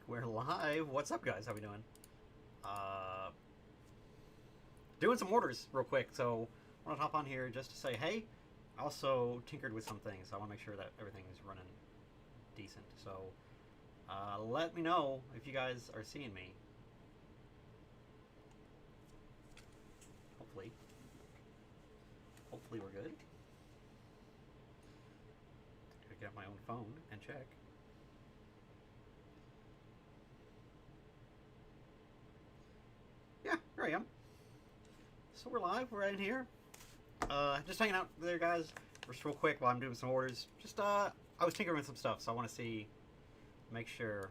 We're live. What's up, guys? How we doing? Doing some orders real quick. So I want to hop on here just to say, hey. I also tinkered with some things. So I want to make sure that everything's running decent. So let me know if you guys are seeing me. Hopefully we're good. Gotta get my own phone and check. Yeah, here I am. So we're live. We're in here. Just hanging out there, guys. Just real quick while I'm doing some orders. Just I was tinkering with some stuff, so I want to make sure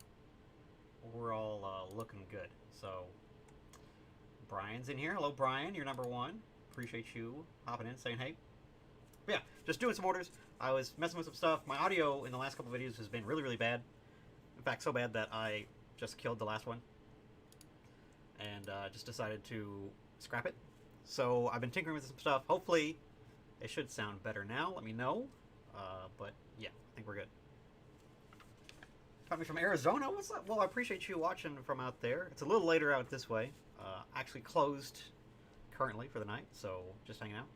we're all looking good. So Brian's in here. Hello, Brian. You're number one. Appreciate you hopping in, saying hey. But yeah, just doing some orders. I was messing with some stuff. My audio in the last couple of videos has been really, really bad. In fact, so bad that I just killed the last one. And just decided to scrap it. So I've been tinkering with some stuff. Hopefully it should sound better now. Let me know. But yeah, I think we're good. Got me from Arizona. What's up? Well, I appreciate you watching from out there. It's a little later out this way. Actually closed currently for the night, so just hanging out.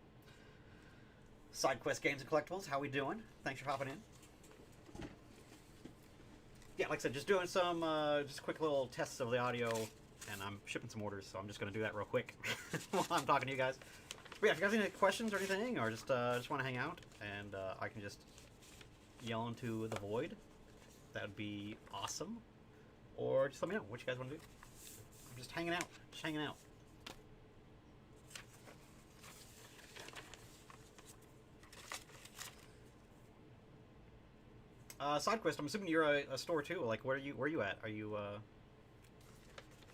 Side Quest Games and Collectibles, how we doing? Thanks for hopping in. Yeah, like I said, just doing some just quick little tests of the audio, and I'm shipping some orders, so I'm just going to do that real quick while I'm talking to you guys. But yeah, if you guys have any questions or anything, or just want to hang out, and I can just yell into the void, that would be awesome. Or just let me know what you guys want to do. I'm just hanging out. Just hanging out. Side Quest, I'm assuming you're a store too. Like, where are you at? Are you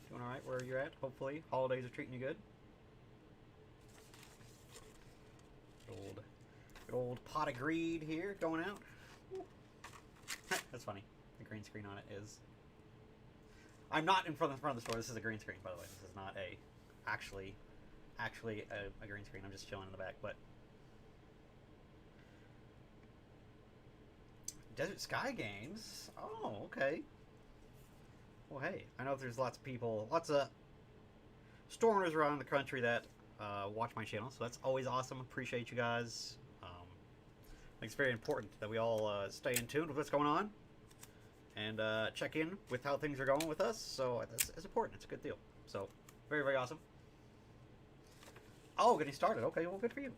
doing all right? Where are you at? Hopefully, holidays are treating you good. Good old pot of greed here going out. That's funny. The green screen on it is. I'm not in front of the store. This is a green screen, by the way. This is not actually a green screen. I'm just chilling in the back, but. Desert Sky Games? Oh, okay. Well, hey, I know there's lots of people, lots of store owners around the country that watch my channel, so that's always awesome. Appreciate you guys. I think it's very important that we all stay in tune with what's going on and check in with how things are going with us, so it's important. It's a good deal. So, very, very awesome. Oh, getting started. Okay, well, good for you.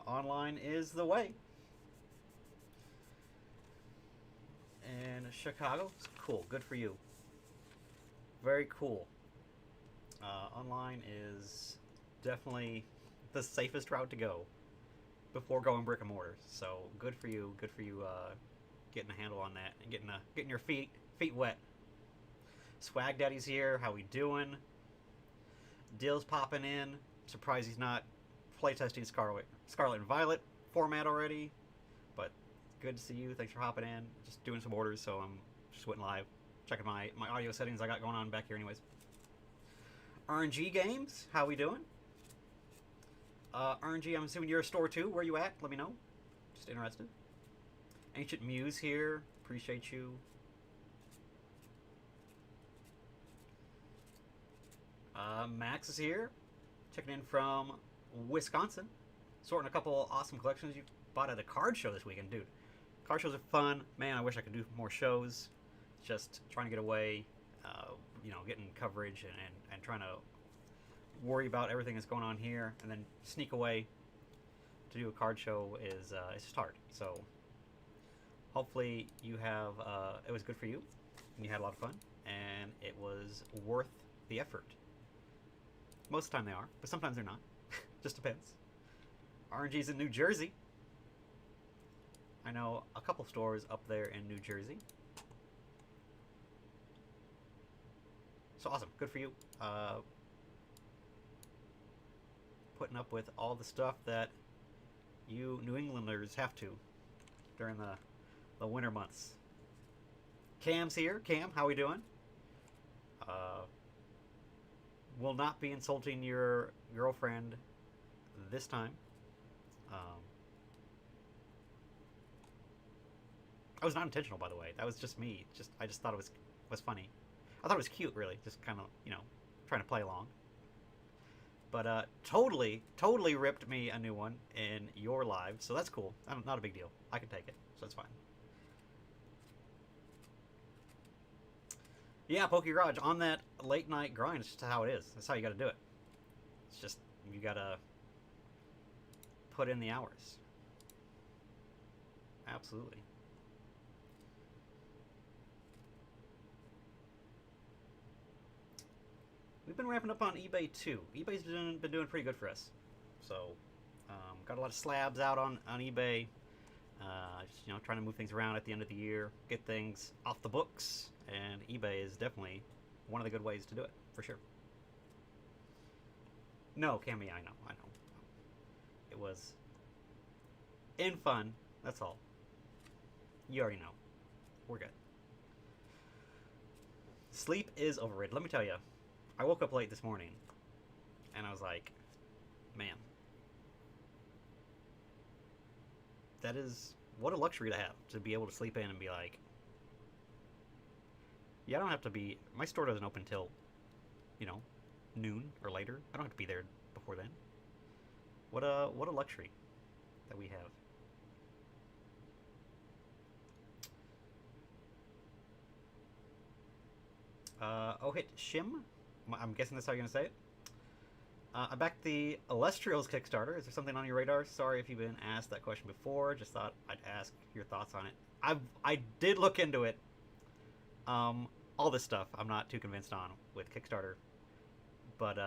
Online is the way. And Chicago, cool, good for you. Very cool. Online is definitely the safest route to go before going brick and mortar. So good for you. Good for you getting a handle on that and getting your feet wet. Swag Daddy's here. How we doing? Dill's popping in. Surprised he's not playtesting Scarlet and Violet format already, but. Good to see you. Thanks for hopping in. Just doing some orders, so I'm just went live. Checking my audio settings I got going on back here anyways. RNG Games, how we doing? RNG, I'm assuming you're a store too. Where you at? Let me know. Just interested. Ancient Muse here. Appreciate you. Max is here. Checking in from Wisconsin. Sorting a couple awesome collections you bought at the card show this weekend, dude. Card shows are fun. Man, I wish I could do more shows. Just trying to get away, getting coverage and trying to worry about everything that's going on here and then sneak away to do a card show is it's just hard. So hopefully you have it was good for you and you had a lot of fun and it was worth the effort. Most of the time they are, but sometimes they're not. Just depends. RNG's in New Jersey. I know a couple stores up there in New Jersey. So awesome. Good for you. Putting up with all the stuff that you New Englanders have to during the winter months. Cam's here. Cam, how we doing? Will not be insulting your girlfriend this time. That was not intentional, by the way. That was just me. I just thought it was was funny. I thought it was cute, really, just kind of, you know, trying to play along. But totally ripped me a new one in your live, so that's cool. Not a big deal. I can take it, so that's fine. Yeah, Poke Garage, on that late night grind, it's just how it is. That's how you gotta do it. It's just, you gotta put in the hours. Absolutely. We've been ramping up on eBay too. eBay's been doing pretty good for us. So, got a lot of slabs out on eBay. Just, you know, trying to move things around at the end of the year, get things off the books, and eBay is definitely one of the good ways to do it, for sure. No, Cammy, I know. It was in fun, that's all. You already know. We're good. Sleep is overrated. Let me tell you, I woke up late this morning, and I was like, man, that is, what a luxury to have, to be able to sleep in and be like, yeah, I don't have to be, my store doesn't open till, you know, noon or later. I don't have to be there before then. What a luxury that we have. Oh, hit Shim? I'm guessing that's how you're going to say it. I backed the Illustrials Kickstarter. Is there something on your radar? Sorry if you've been asked that question before. Just thought I'd ask your thoughts on it. I did look into it. All this stuff I'm not too convinced on with Kickstarter. But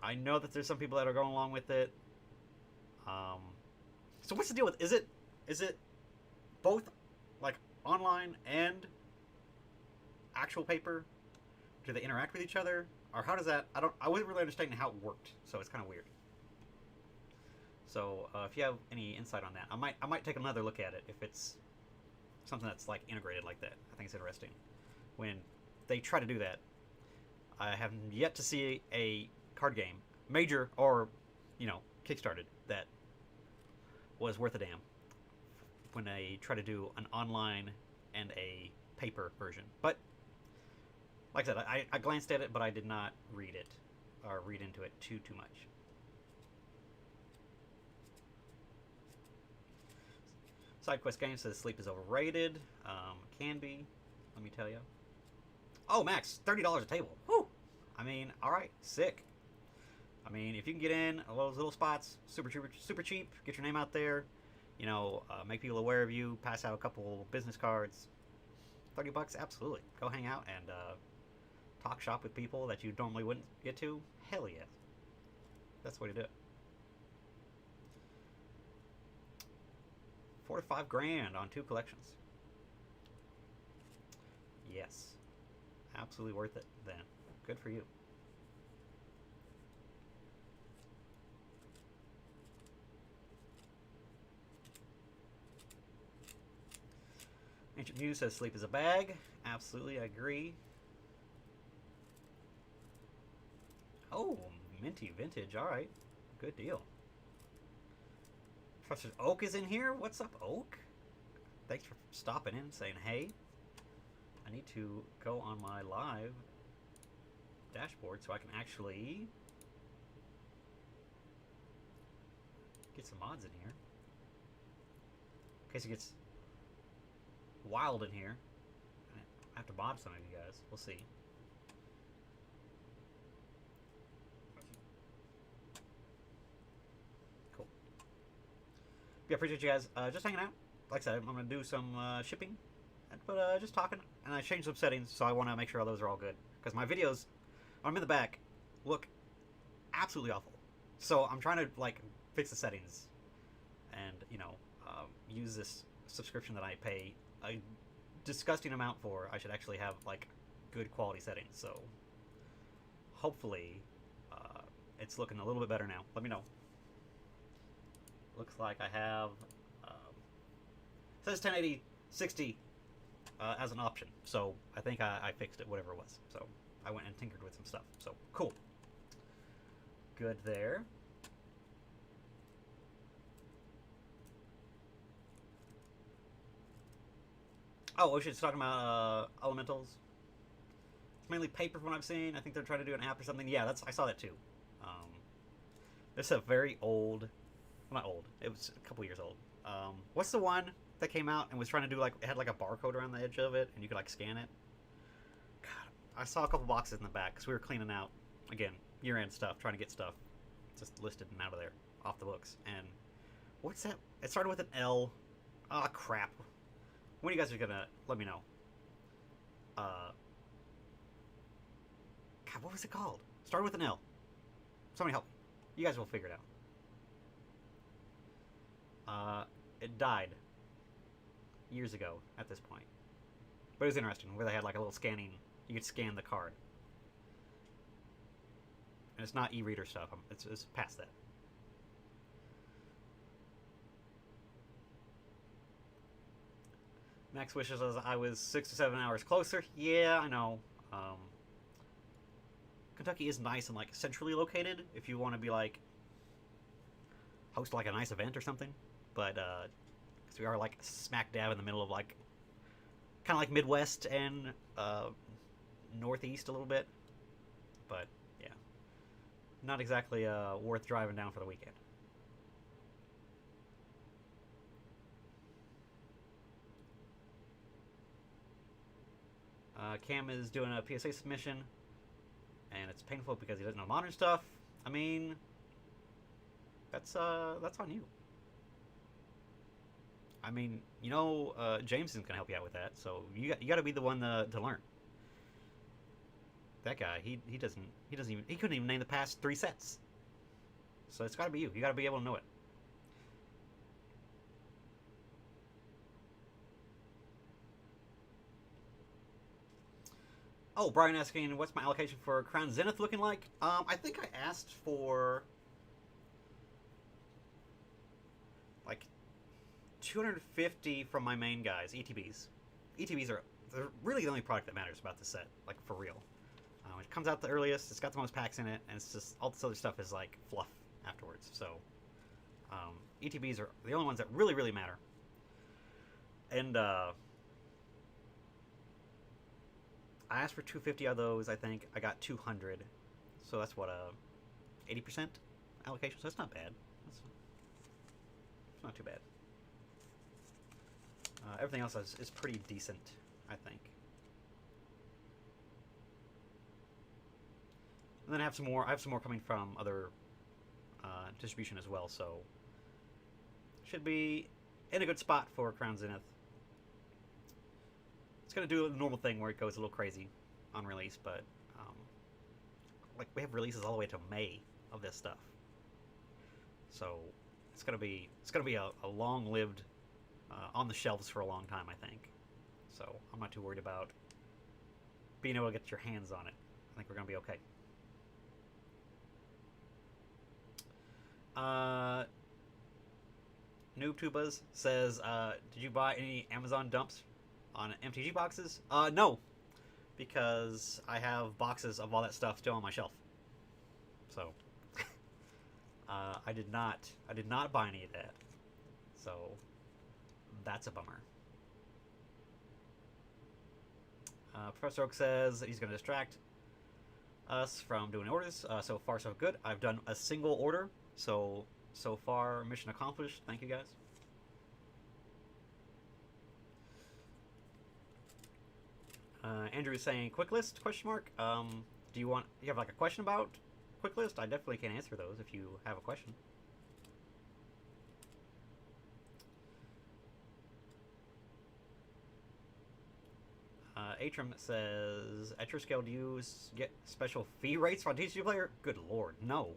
I know that there's some people that are going along with it. So what's the deal with, is it both like online and actual paper? Do they interact with each other, or how does that? I wasn't really understanding how it worked, so it's kind of weird. So if you have any insight on that, I might take another look at it if it's something that's like integrated like that. I think it's interesting when they try to do that. I have yet to see a card game, major or, you know, kickstarted, that was worth a damn when they try to do an online and a paper version. But like I said, I glanced at it, but I did not read it or read into it too much. SideQuest Game says sleep is overrated. Can be, let me tell you. Oh, Max, $30 a table. Whew. I mean, all right, sick. I mean, if you can get in those little spots, super cheap, get your name out there, you know, make people aware of you, pass out a couple business cards. $30, absolutely. Go hang out and talk shop with people that you normally wouldn't get to. Hell yeah. That's the way to do it. 4 to 5 grand on 2 collections. Yes. Absolutely worth it then. Good for you. Ancient Muse says sleep is a bag. Absolutely, I agree. Oh, minty vintage. All right, good deal. Professor Oak is in here. What's up, Oak? Thanks for stopping in and saying hey. I need to go on my live dashboard so I can actually get some mods in here. In case it gets wild in here. I have to mod some of you guys. We'll see. Cool. Yeah, appreciate you guys just hanging out. Like I said, I'm going to do some shipping, but just talking. And I changed some settings, so I want to make sure all those are all good. Because my videos, when I'm in the back, look absolutely awful. So I'm trying to like fix the settings, and you know, use this subscription that I pay a disgusting amount for. I should actually have like good quality settings. So hopefully, it's looking a little bit better now. Let me know. Looks like I have. It says 1080 60 as an option, so I think I fixed it, whatever it was. So I went and tinkered with some stuff. So cool. Good there. Oh, Ocean's talking about elementals. mainly paper from what I've seen. I think they're trying to do an app or something. Yeah, I saw that too. This is a very old, well, not old. It was a couple years old. What's the one that came out and was trying to do like, it had like a barcode around the edge of it and you could like scan it? God, I saw a couple boxes in the back because we were cleaning out, again, year-end stuff, trying to get stuff just listed and out of there, off the books. And what's that? It started with an L. Ah, crap. When you guys are gonna let me know? God, what was it called? Started with an L. Somebody help me. You guys will figure it out. It died years ago at this point. But it was interesting, where they had like a little scanning, you could scan the card. And it's not e-reader stuff, it's past that. Max wishes says I was 6 to 7 hours closer. Yeah, I know. Kentucky is nice and like centrally located if you want to be like host like a nice event or something, but because we are like smack dab in the middle of like kind of like Midwest and Northeast a little bit, but yeah, not exactly worth driving down for the weekend. Cam is doing a PSA submission, and it's painful because he doesn't know modern stuff. I mean, that's on you. I mean, you know, Jameson's gonna help you out with that, so you got to be the one to learn. That guy, he couldn't even name the past 3 sets. So it's got to be you. You got to be able to know it. Oh, Brian asking, what's my allocation for Crown Zenith looking like? I think I asked for like 250 from my main guys, ETBs. ETBs are they're really the only product that matters about this set, like for real. It comes out the earliest, it's got the most packs in it, and it's just all this other stuff is like fluff afterwards. So ETBs are the only ones that really, really matter. And I asked for 250 of those. I think I got 200, so that's what 80% allocation. So that's not bad. It's not too bad. Everything else is pretty decent, I think. And then I have some more. I have some more coming from other distribution as well. So should be in a good spot for Crown Zenith. It's gonna do the normal thing where it goes a little crazy on release, but like we have releases all the way to May of this stuff, so it's gonna be a long-lived on the shelves for a long time, I think. So I'm not too worried about being able to get your hands on it. I think we're gonna be okay. NoobTubas says, did you buy any Amazon dumps on MTG boxes? No, because I have boxes of all that stuff still on my shelf. So I did not buy any of that. So that's a bummer. Professor Oak says he's going to distract us from doing orders. So far, so good. I've done a single order. So far, mission accomplished. Thank you, guys. Andrew is saying quick list question mark. Do you have like a question about quick list? I definitely can answer those if you have a question. Atrim says, at your scale, do you get special fee rates on TCGplayer? Good lord, no.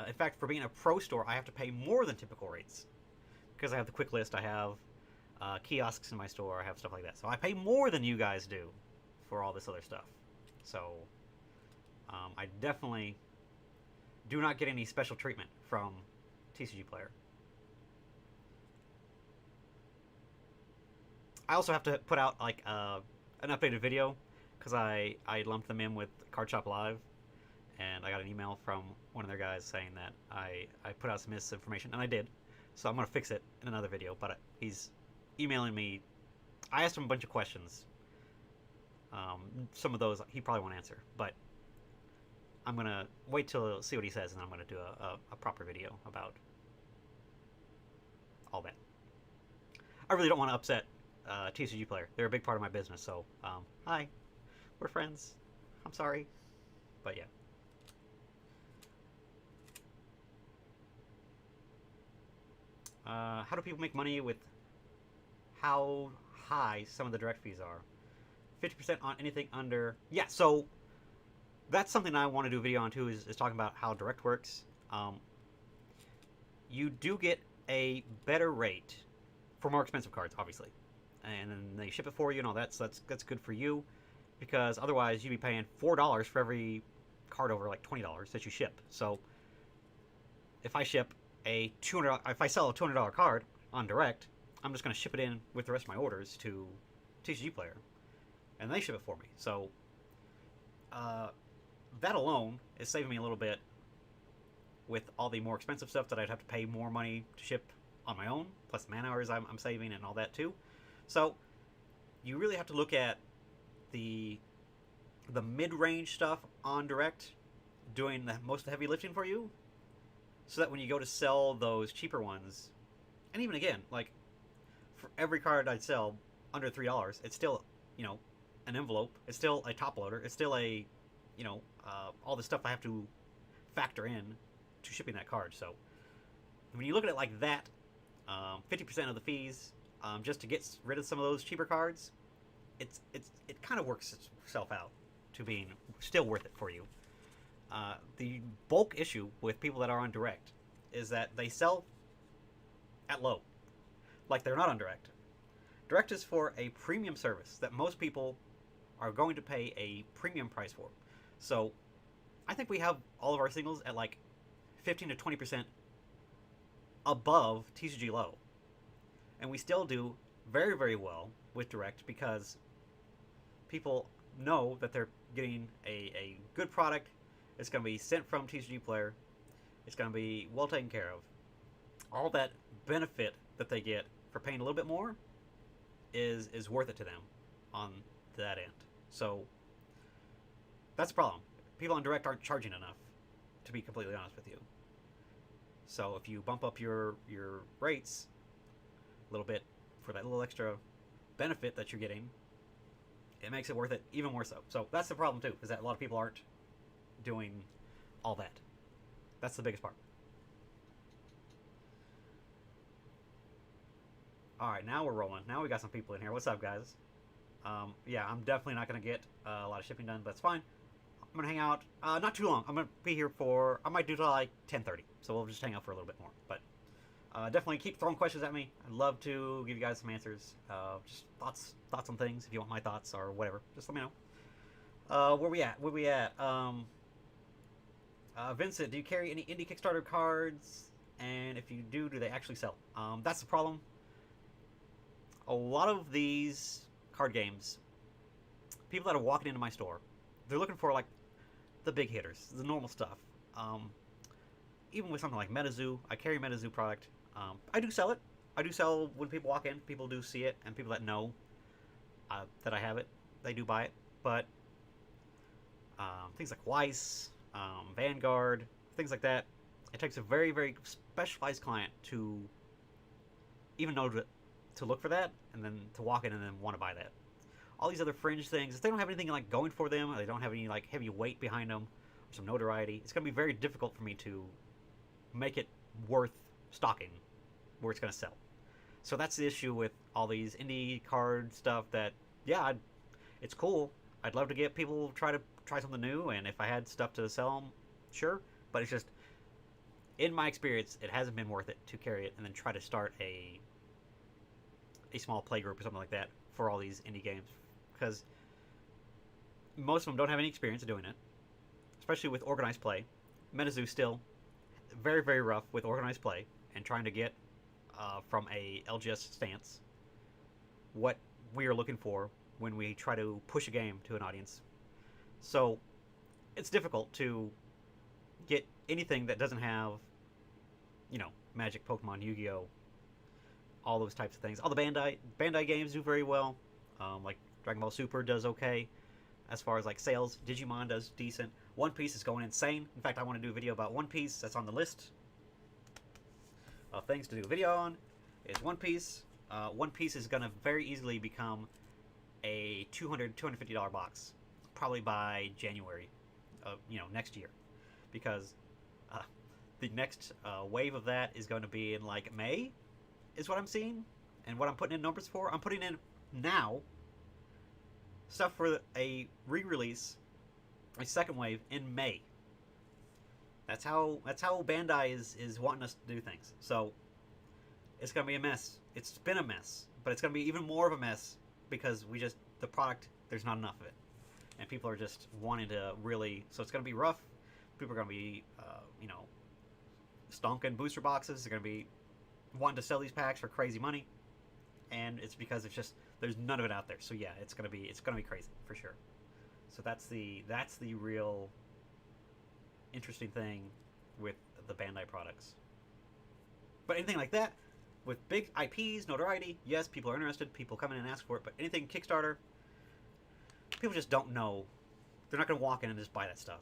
In fact, for being a pro store, I have to pay more than typical rates. Because I have the quick list, I have kiosks in my store, I have stuff like that. So I pay more than you guys do for all this other stuff. So I definitely do not get any special treatment from TCGplayer. I also have to put out like an updated video because I lumped them in with Card Shop Live, and I got an email from one of their guys saying that I put out some misinformation, and I did. So I'm going to fix it in another video, but he's emailing me. I asked him a bunch of questions Some of those he probably won't answer, but I'm gonna wait till see what he says, and I'm gonna do a proper video about all that. I really don't want to upset TCGplayer. They're a big part of my business, so hi, we're friends. I'm sorry, but yeah. How do people make money with how high some of the direct fees are? 50% on anything under... Yeah, so that's something I want to do a video on too, is talking about how direct works. You do get a better rate for more expensive cards, obviously. And then they ship it for you, and all that's good for you, because otherwise you'd be paying $4 for every card over like $20 that you ship. So if I ship a if I sell a $200 card on direct, I'm just going to ship it in with the rest of my orders to TCGplayer, and they ship it for me. So that alone is saving me a little bit with all the more expensive stuff that I'd have to pay more money to ship on my own, plus the man hours I'm saving and all that too. So you really have to look at the mid-range stuff on direct doing most of the heavy lifting for you, so that when you go to sell those cheaper ones, and even again, like for every card I'd sell under $3, it's still, an envelope, it's still a top loader, it's still a, all the stuff I have to factor in to shipping that card. So when you look at it like that, 50% of the fees, just to get rid of some of those cheaper cards, it kind of works itself out to being still worth it for you. The bulk issue with people that are on direct is that they sell at low, like they're not on direct. Direct is for a premium service that most people are going to pay a premium price for. So I think we have all of our singles at like 15 to 20% above TCG low, and we still do very, very well with direct because people know that they're getting a good product. It's going to be sent from TCGplayer. It's going to be well taken care of. All that benefit that they get for paying a little bit more is worth it to them on that end. So that's the problem. People on direct aren't charging enough, to be completely honest with you. So if you bump up your rates a little bit for that little extra benefit that you're getting, it makes it worth it even more so. So that's the problem too, is that a lot of people aren't doing all that. That's the biggest part. Alright, now we're rolling. Now we got some people in here. What's up, guys? Yeah, I'm definitely not going to get a lot of shipping done, but that's fine. I'm going to hang out, not too long. I'm going to be here for, I might do till like 10:30, so we'll just hang out for a little bit more. But definitely keep throwing questions at me. I'd love to give you guys some answers. Just thoughts on things. If you want my thoughts or whatever, just let me know. Where we at? Vincent, do you carry any indie Kickstarter cards? And if you do they actually sell? That's the problem. A lot of these card games, people that are walking into my store, they're looking for like the big hitters, the normal stuff. Even with something like MetaZoo, I carry MetaZoo product. I do sell it. I do sell when people walk in. People do see it, and people that know that I have it, they do buy it. But things like Weiss, Vanguard, things like that, it takes a very, very specialized client to even know to look for that, and then to walk in and then want to buy that. All these other fringe things, if they don't have anything like going for them, or they don't have any like heavy weight behind them, or some notoriety, it's going to be very difficult for me to make it worth stocking where it's going to sell. So that's the issue with all these indie card stuff. That it's cool. I'd love to get people try something new, and if I had stuff to sell them, sure. But it's just, in my experience, it hasn't been worth it to carry it and then try to start a small play group or something like that for all these indie games, because most of them don't have any experience doing it, especially with organized play. MetaZoo still very, very rough with organized play and trying to get from a LGS stance what we are looking for when we try to push a game to an audience. So it's difficult to get anything that doesn't have, Magic, Pokemon, Yu-Gi-Oh, all those types of things. All the Bandai games do very well, like Dragon Ball Super does okay as far as like sales. Digimon does decent. One Piece is going insane. In fact, I want to do a video about One Piece. That's on the list of things to do a video on. Is One Piece. One Piece is going to very easily become a $250 box, probably by January of next year, because the next wave of that is going to be in like May, is what I'm seeing, and what I'm putting in numbers for. I'm putting in now stuff for a re-release, a second wave in May. That's how Bandai is wanting us to do things. So it's gonna be a mess. It's been a mess, but it's gonna be even more of a mess because the product, there's not enough of it, and people are just wanting to really. So it's gonna be rough. People are gonna be stonking booster boxes. They're gonna be wanting to sell these packs for crazy money, and it's because it's just there's none of it out there. So yeah, it's gonna be crazy for sure. So that's the real interesting thing with the Bandai products. But anything like that, with big IPs, notoriety, yes, people are interested. People come in and ask for it. But anything Kickstarter, people just don't know. They're not gonna walk in and just buy that stuff.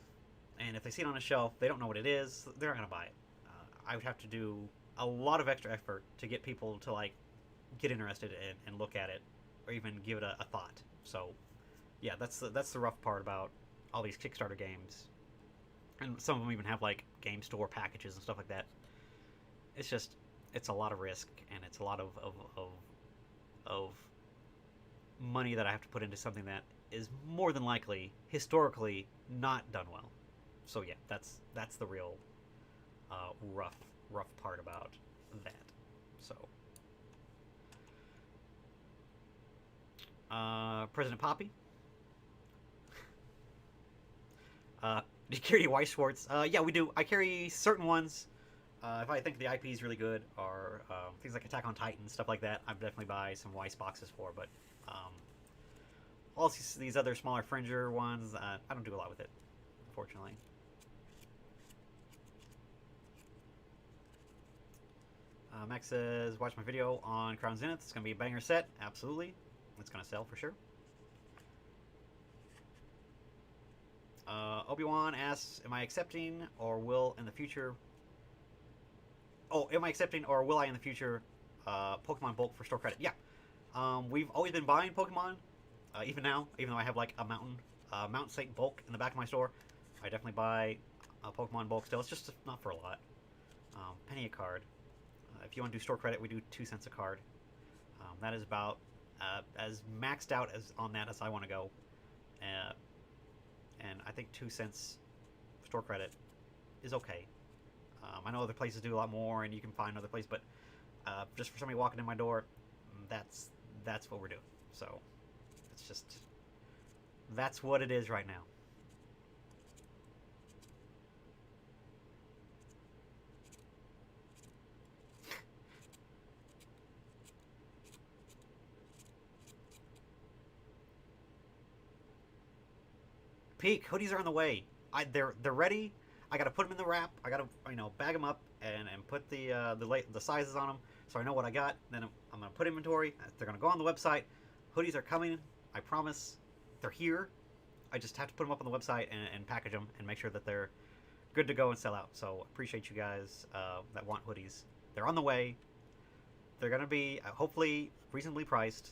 And if they see it on a shelf, they don't know what it is. They're not gonna buy it. I would have to do a lot of extra effort to get people to like get interested and look at it, or even give it a thought. So, yeah, that's the rough part about all these Kickstarter games, and some of them even have like game store packages and stuff like that. It's a lot of risk, and it's a lot of money that I have to put into something that is more than likely historically not done well. So yeah, that's the real rough part about that. So President Poppy. Do you carry Weiss Schwartz? Yeah, we do. I carry certain ones. If I think the IP is really good, or things like Attack on Titan, stuff like that, I'd definitely buy some Weiss boxes for. But all these other smaller fringer ones, I don't do a lot with it, unfortunately. Max says, watch my video on Crown Zenith. It's going to be a banger set. Absolutely. It's going to sell for sure. Obi-Wan asks, am I accepting or will in the future... Oh, am I accepting or will I in the future Pokemon bulk for store credit? Yeah. We've always been buying Pokemon, even now, even though I have like a Mountain Satan bulk in the back of my store. I definitely buy Pokemon bulk still. It's just not for a lot. Penny a card. If you want to do store credit, we do 2 cents a card. That is about as maxed out as on that as I want to go. And I think 2 cents store credit is okay. I know other places do a lot more, and you can find other places, but just for somebody walking in my door, that's what we're doing. So it's just that's what it is right now. Peak hoodies are on the way. They're ready. I gotta put them in the wrap. I gotta bag them up and put the sizes on them so I know what I got. Then I'm gonna put inventory. They're gonna go on the website. Hoodies are coming. I promise. They're here. I just have to put them up on the website and package them and make sure that they're good to go and sell out. So appreciate you guys that want hoodies. They're on the way. They're gonna be hopefully reasonably priced.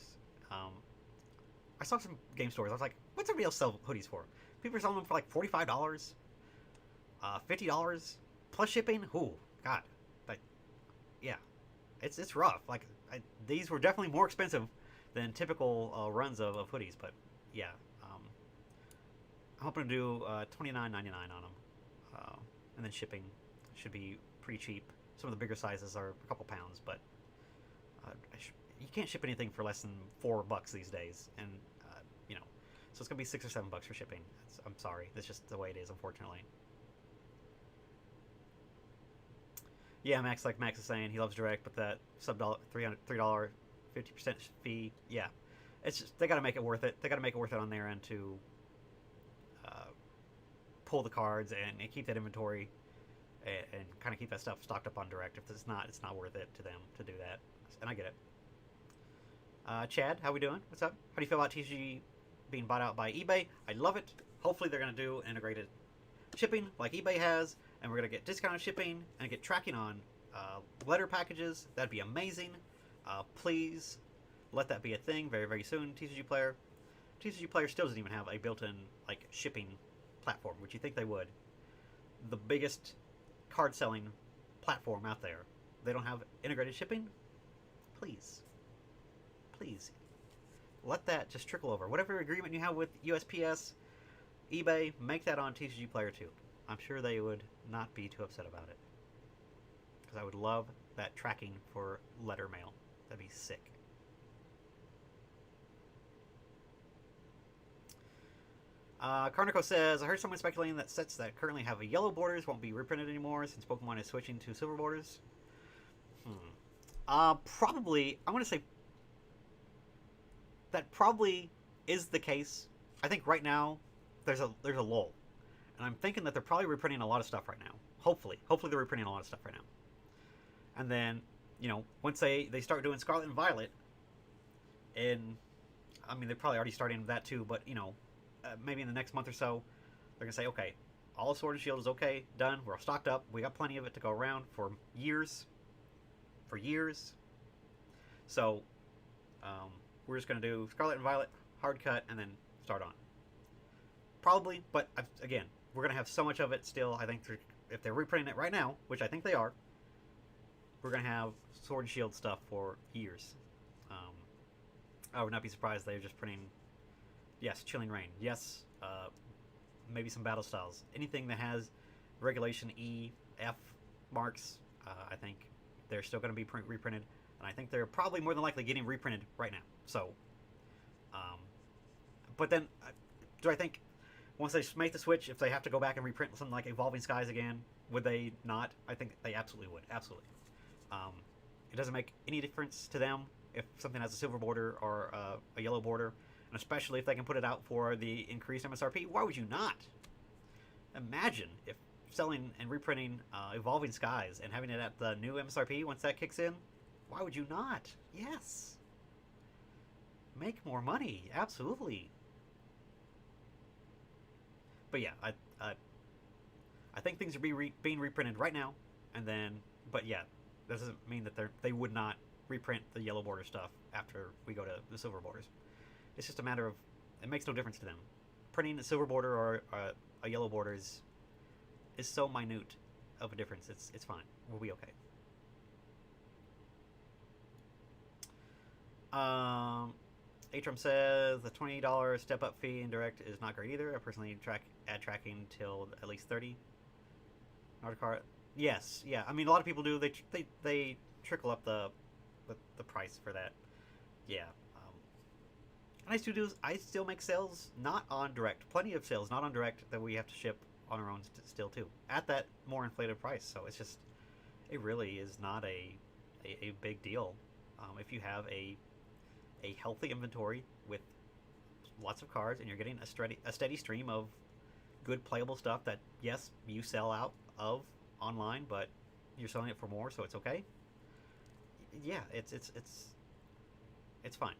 I saw some game stores. I was like, what's everybody else sell hoodies for? People are selling them for like $45, $50 plus shipping. Ooh, God, like, yeah, it's rough. Like, these were definitely more expensive than typical runs of hoodies, but yeah, I'm hoping to do $29.99 on them, and then shipping should be pretty cheap. Some of the bigger sizes are a couple pounds, but you can't ship anything for less than $4 these days, and so it's gonna be $6 or $7 for shipping. I'm sorry, that's just the way it is, unfortunately. Yeah, Max, like Max is saying, he loves direct, but that sub $3 50% fee, yeah, it's just they gotta make it worth it. They gotta make it worth it on their end to pull the cards and keep that inventory and kind of keep that stuff stocked up on direct. If it's not worth it to them to do that, and I get it. Chad, how we doing? What's up? How do you feel about TCG being bought out by eBay? I love it. Hopefully they're going to do integrated shipping like eBay has, and we're going to get discounted shipping and get tracking on letter packages. That'd be amazing. Please let that be a thing very, very soon, TCGplayer. TCGplayer still doesn't even have a built-in like shipping platform, which you think they would. The biggest card-selling platform out there. They don't have integrated shipping? Please. Please. Let that just trickle over. Whatever agreement you have with USPS, eBay, make that on TCGplayer too. I'm sure they would not be too upset about it. Because I would love that tracking for letter mail. That'd be sick. Carnico says, I heard someone speculating that sets that currently have yellow borders won't be reprinted anymore since Pokemon is switching to silver borders. Probably, I'm going to say that probably is the case. I think right now there's a lull. And I'm thinking that they're probably reprinting a lot of stuff right now. Hopefully they're reprinting a lot of stuff right now. And then, you know, once they start doing Scarlet and Violet, and I mean, they're probably already starting that too, but, you know, maybe in the next month or so, they're going to say, okay, all Sword and Shield is okay, done, we're all stocked up, we got plenty of it to go around for years. For years. So, we're just going to do Scarlet and Violet, hard cut, and then start on. Probably, but again, we're going to have so much of it still. I think if they're reprinting it right now, which I think they are, we're going to have Sword and Shield stuff for years. I would not be surprised they're just printing, yes, Chilling Reign, yes, maybe some battle styles. Anything that has regulation E, F marks, I think they're still going to be reprinted. And I think they're probably more than likely getting reprinted right now. So, but then, do I think once they make the switch, if they have to go back and reprint something like Evolving Skies again, would they not? I think they absolutely would. Absolutely. It doesn't make any difference to them if something has a silver border or a yellow border, and especially if they can put it out for the increased MSRP. Why would you not? Imagine if selling and reprinting Evolving Skies and having it at the new MSRP once that kicks in. Why would you not? Yes. Make more money. Absolutely. But yeah, I think things are being reprinted right now, and then, but yeah, that doesn't mean that they would not reprint the yellow border stuff after we go to the silver borders. It's just a matter of, it makes no difference to them. Printing a silver border or a yellow border is so minute of a difference. It's fine. We'll be okay. Atrum says the $20 step-up fee in Direct is not great either. I personally add tracking till at least 30. Narcard, yes, yeah. I mean, a lot of people do. They trickle up the price for that. Yeah. And I still make sales not on Direct. Plenty of sales not on Direct that we have to ship on our own still too at that more inflated price. So it's just, it really is not a big deal if you have a healthy inventory with lots of cards and you're getting a steady stream of good playable stuff that, yes, you sell out of online, but you're selling it for more, so it's okay. Yeah, it's fine.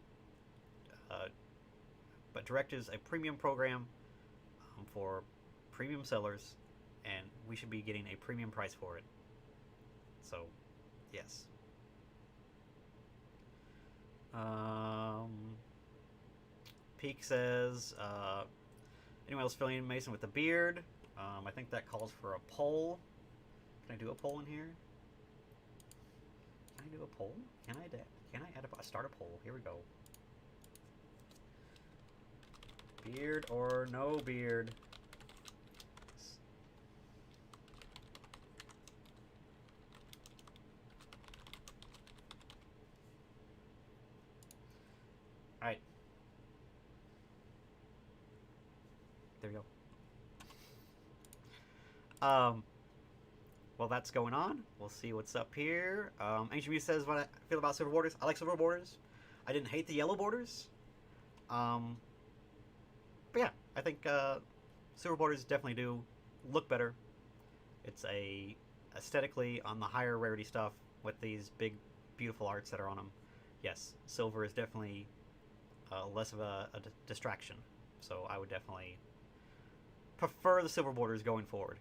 But Direct is a premium program for premium sellers, and we should be getting a premium price for it. So, yes. Peak says, anyone else filling Mason with the beard? I think that calls for a poll. Can I do a poll in here? Can I do a poll? Can I start a poll? Here we go. Beard or no beard? Alright. There we go. Well, that's going on. We'll see what's up here. Ancient Muse says what I feel about silver borders. I like silver borders. I didn't hate the yellow borders. But yeah, I think silver borders definitely do look better. It's aesthetically on the higher rarity stuff with these big, beautiful arts that are on them. yes, silver is definitely less of a distraction. So I would definitely prefer the silver borders going forward.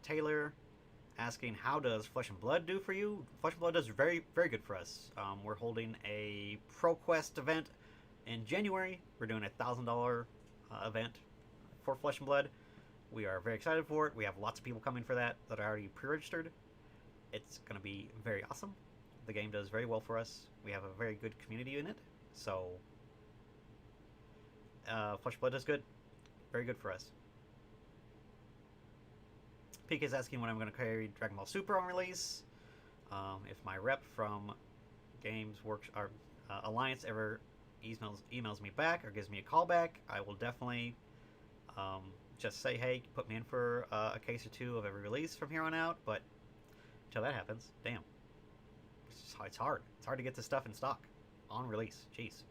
Taylor asking, how does Flesh and Blood do for you? Flesh and Blood does very, very good for us. We're holding a ProQuest event in January. We're doing a $1,000 event for Flesh and Blood. We are very excited for it. We have lots of people coming for that are already pre-registered. It's going to be very awesome. The game does very well for us. We have a very good community in it. So, Flesh and Blood does good. Very good for us. PK is asking when I'm going to carry Dragon Ball Super on release. If my rep from Games Works or Alliance ever emails me back or gives me a call back, I will definitely just say, hey, put me in for a case or two of every release from here on out. But until that happens, damn, it's hard. It's hard to get this stuff in stock on release. Jeez.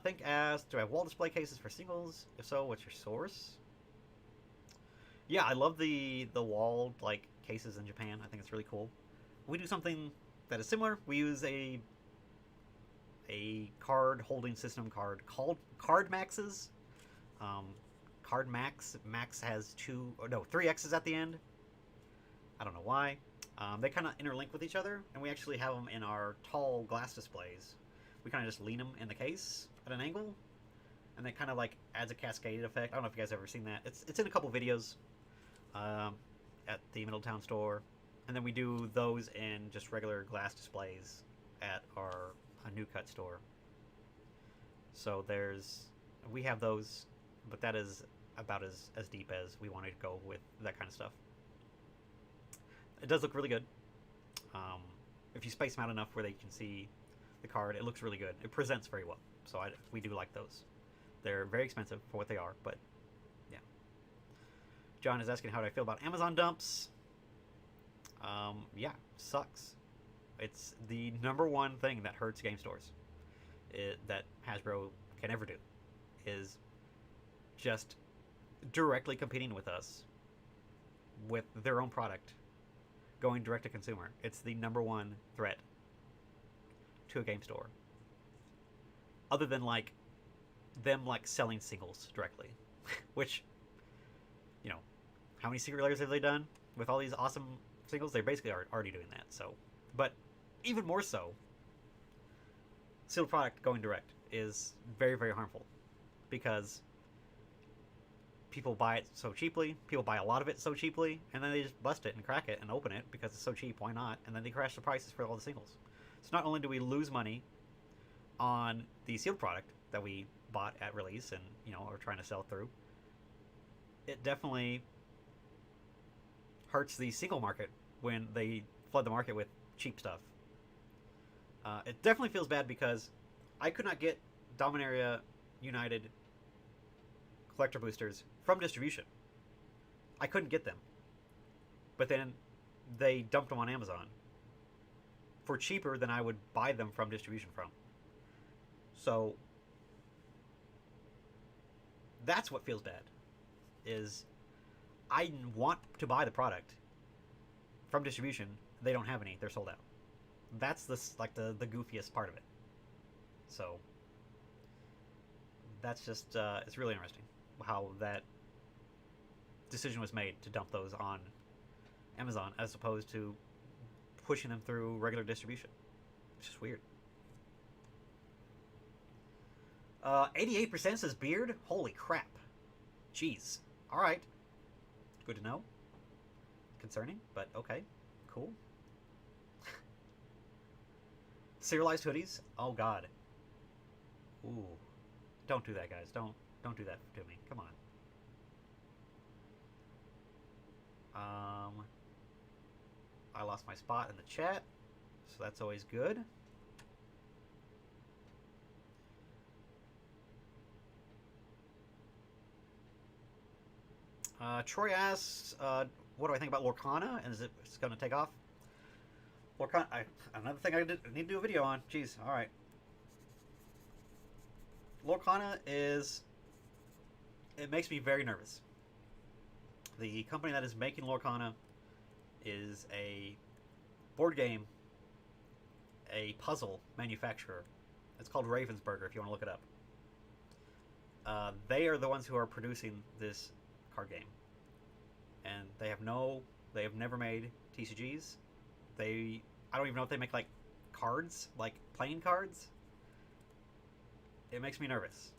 Think asked, do I have wall display cases for singles? If so, what's your source? Yeah, I love the wall like cases in Japan. I think it's really cool. We do something that is similar. We use a card holding system called Card Maxes. Card Max has 3 X's at the end. I don't know why. They kind of interlink with each other, and we actually have them in our tall glass displays. We kind of just lean them in the case at an angle, and that kind of like adds a cascade effect. I don't know if you guys have ever seen that. It's in a couple videos at the Middletown store, and then we do those in just regular glass displays at our New Cut store. So we have those, but that is about as deep as we want to go with that kind of stuff. It does look really good. If you space them out enough where they can see the card, it looks really good. It presents very well. So we do like those. They're very expensive for what they are, but yeah. John is asking how do I feel about Amazon dumps. Yeah, sucks. It's the #1 thing that hurts game stores that Hasbro can ever do is just directly competing with us with their own product going direct to consumer. It's the #1 threat to a game store, other than like them like selling singles directly. Which, you know, how many secret layers have they done with all these awesome singles? They basically are already doing that. So, but even more so, sealed product going direct is very, very harmful because people buy it so cheaply. People buy a lot of it so cheaply, and then they just bust it and crack it and open it because it's so cheap. Why not? And then they crash the prices for all the singles. So not only do we lose money on the sealed product that we bought at release and are trying to sell through, it definitely hurts the single market when they flood the market with cheap stuff. It definitely feels bad because I could not get Dominaria United collector boosters from distribution. I couldn't get them. But then they dumped them on Amazon for cheaper than I would buy them from distribution from. So that's what feels bad, is I want to buy the product from distribution. They don't have any. They're sold out. That's the goofiest part of it. So that's just it's really interesting how that decision was made to dump those on Amazon as opposed to pushing them through regular distribution. It's just weird. 88% says beard? Holy crap. Jeez. Alright. Good to know. Concerning, but okay. Cool. Serialized hoodies? Oh god. Ooh. Don't do that, guys. Don't do that to me. Come on. I lost my spot in the chat, so that's always good. Troy asks, what do I think about Lorcana, and is it going to take off? Lorcana, another thing I need to do a video on. Jeez, alright. Lorcana it makes me very nervous. The company that is making Lorcana is a board game, a puzzle manufacturer. It's called Ravensburger, if you want to look it up. They are the ones who are producing this card game, and they have never made TCGs. I don't even know if they make like cards, like playing cards. It makes me nervous,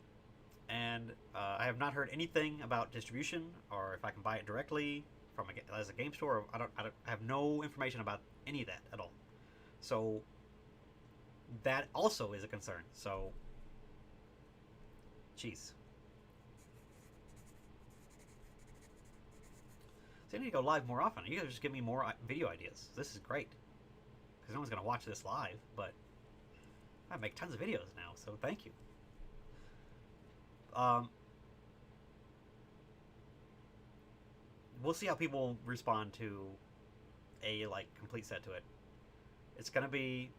and I have not heard anything about distribution or if I can buy it directly from as a game store. I have no information about any of that at all. So that also is a concern. So, jeez. So I need to go live more often. You guys just give me more video ideas. This is great. Because no one's going to watch this live, but I make tons of videos now, so thank you. We'll see how people respond to a complete set to it. It's going to be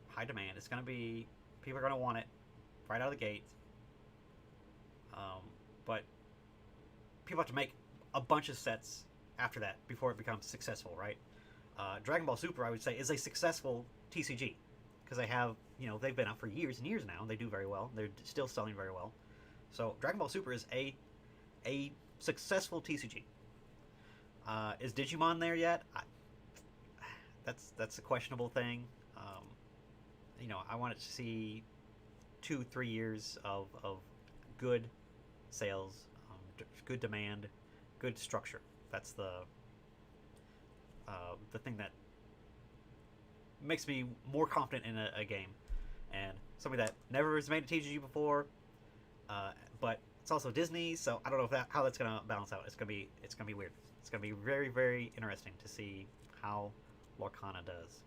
high demand. It's going to be, people are going to want it right out of the gate. But people have to make a bunch of sets after that before it becomes successful, right? Dragon Ball Super, I would say, is a successful TCG because they've been out for years and years now. And they do very well. They're still selling very well. So Dragon Ball Super is a successful TCG. Is Digimon there yet? That's a questionable thing. I wanted to see 2-3 years of good sales, good demand, good structure. That's the thing that makes me more confident in a game. And somebody that never has made a TCG before, but it's also Disney, so I don't know how that's gonna balance out. It's gonna be weird. It's gonna be very, very interesting to see how Lorcana does.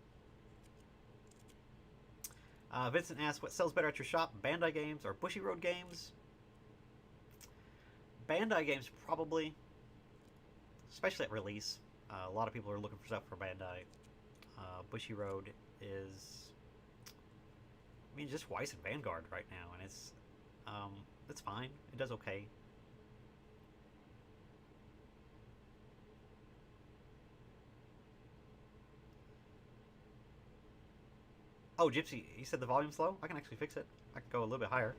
Vincent asks, what sells better at your shop, Bandai games or Bushy Road games? Bandai games, probably. Especially at release. A lot of people are looking for stuff for Bandai. Bushy Road is... just Weiss and Vanguard right now, and it's fine. It does okay. Oh, Gypsy, you said the volume's low? I can actually fix it. I can go a little bit higher.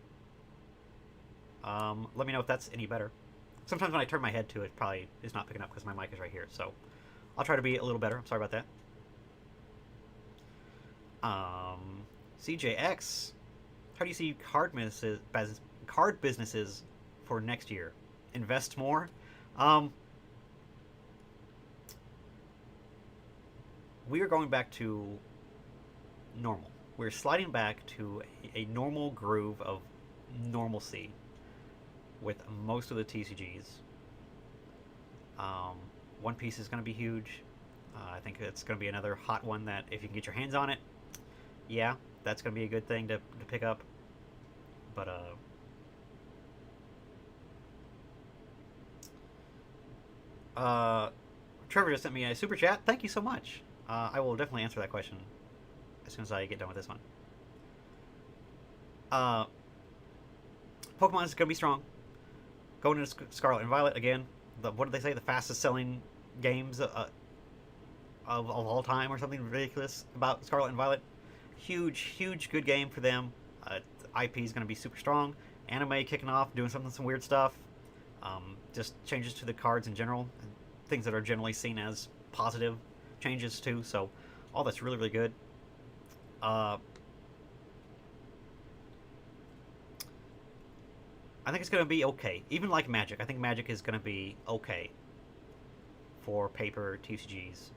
Let me know if that's any better. Sometimes when I turn my head to it, probably is not picking up because my mic is right here. So I'll try to be a little better. I'm sorry about that. CJX, how do you see card businesses for next year? Invest more? We are going back to normal. We're sliding back to a normal groove of normalcy with most of the TCGs. One Piece is going to be huge. I think it's going to be another hot one that if you can get your hands on it, yeah, that's going to be a good thing to pick up. But Trevor just sent me a super chat. Thank you so much. I will definitely answer that question as soon as I get done with this one. Pokemon is going to be strong. Going into Scarlet and Violet again. What did they say? The fastest selling games of all time or something ridiculous about Scarlet and Violet. Huge good game for them. IP is going to be super strong. Anime kicking off, doing some weird stuff. Just changes to the cards in general. Things that are generally seen as positive changes too. So all that's really, really good. I think it's going to be okay. Even like Magic. I think Magic is going to be okay for paper TCGs.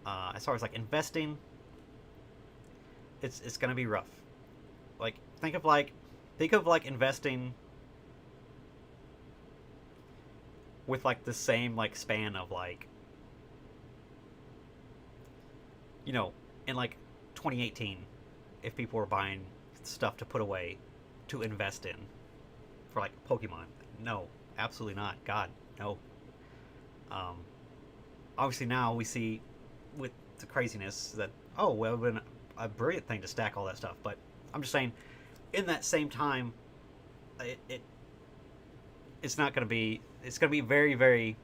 As far as like investing, it's going to be rough. Like think of investing with like the same like span of like, in like 2018, if people were buying stuff to put away to invest in for like Pokemon. No, absolutely not. God, no. Obviously now we see with the craziness that, it would have been a brilliant thing to stack all that stuff. But I'm just saying, in that same time, it's not going to be, it's going to be very, very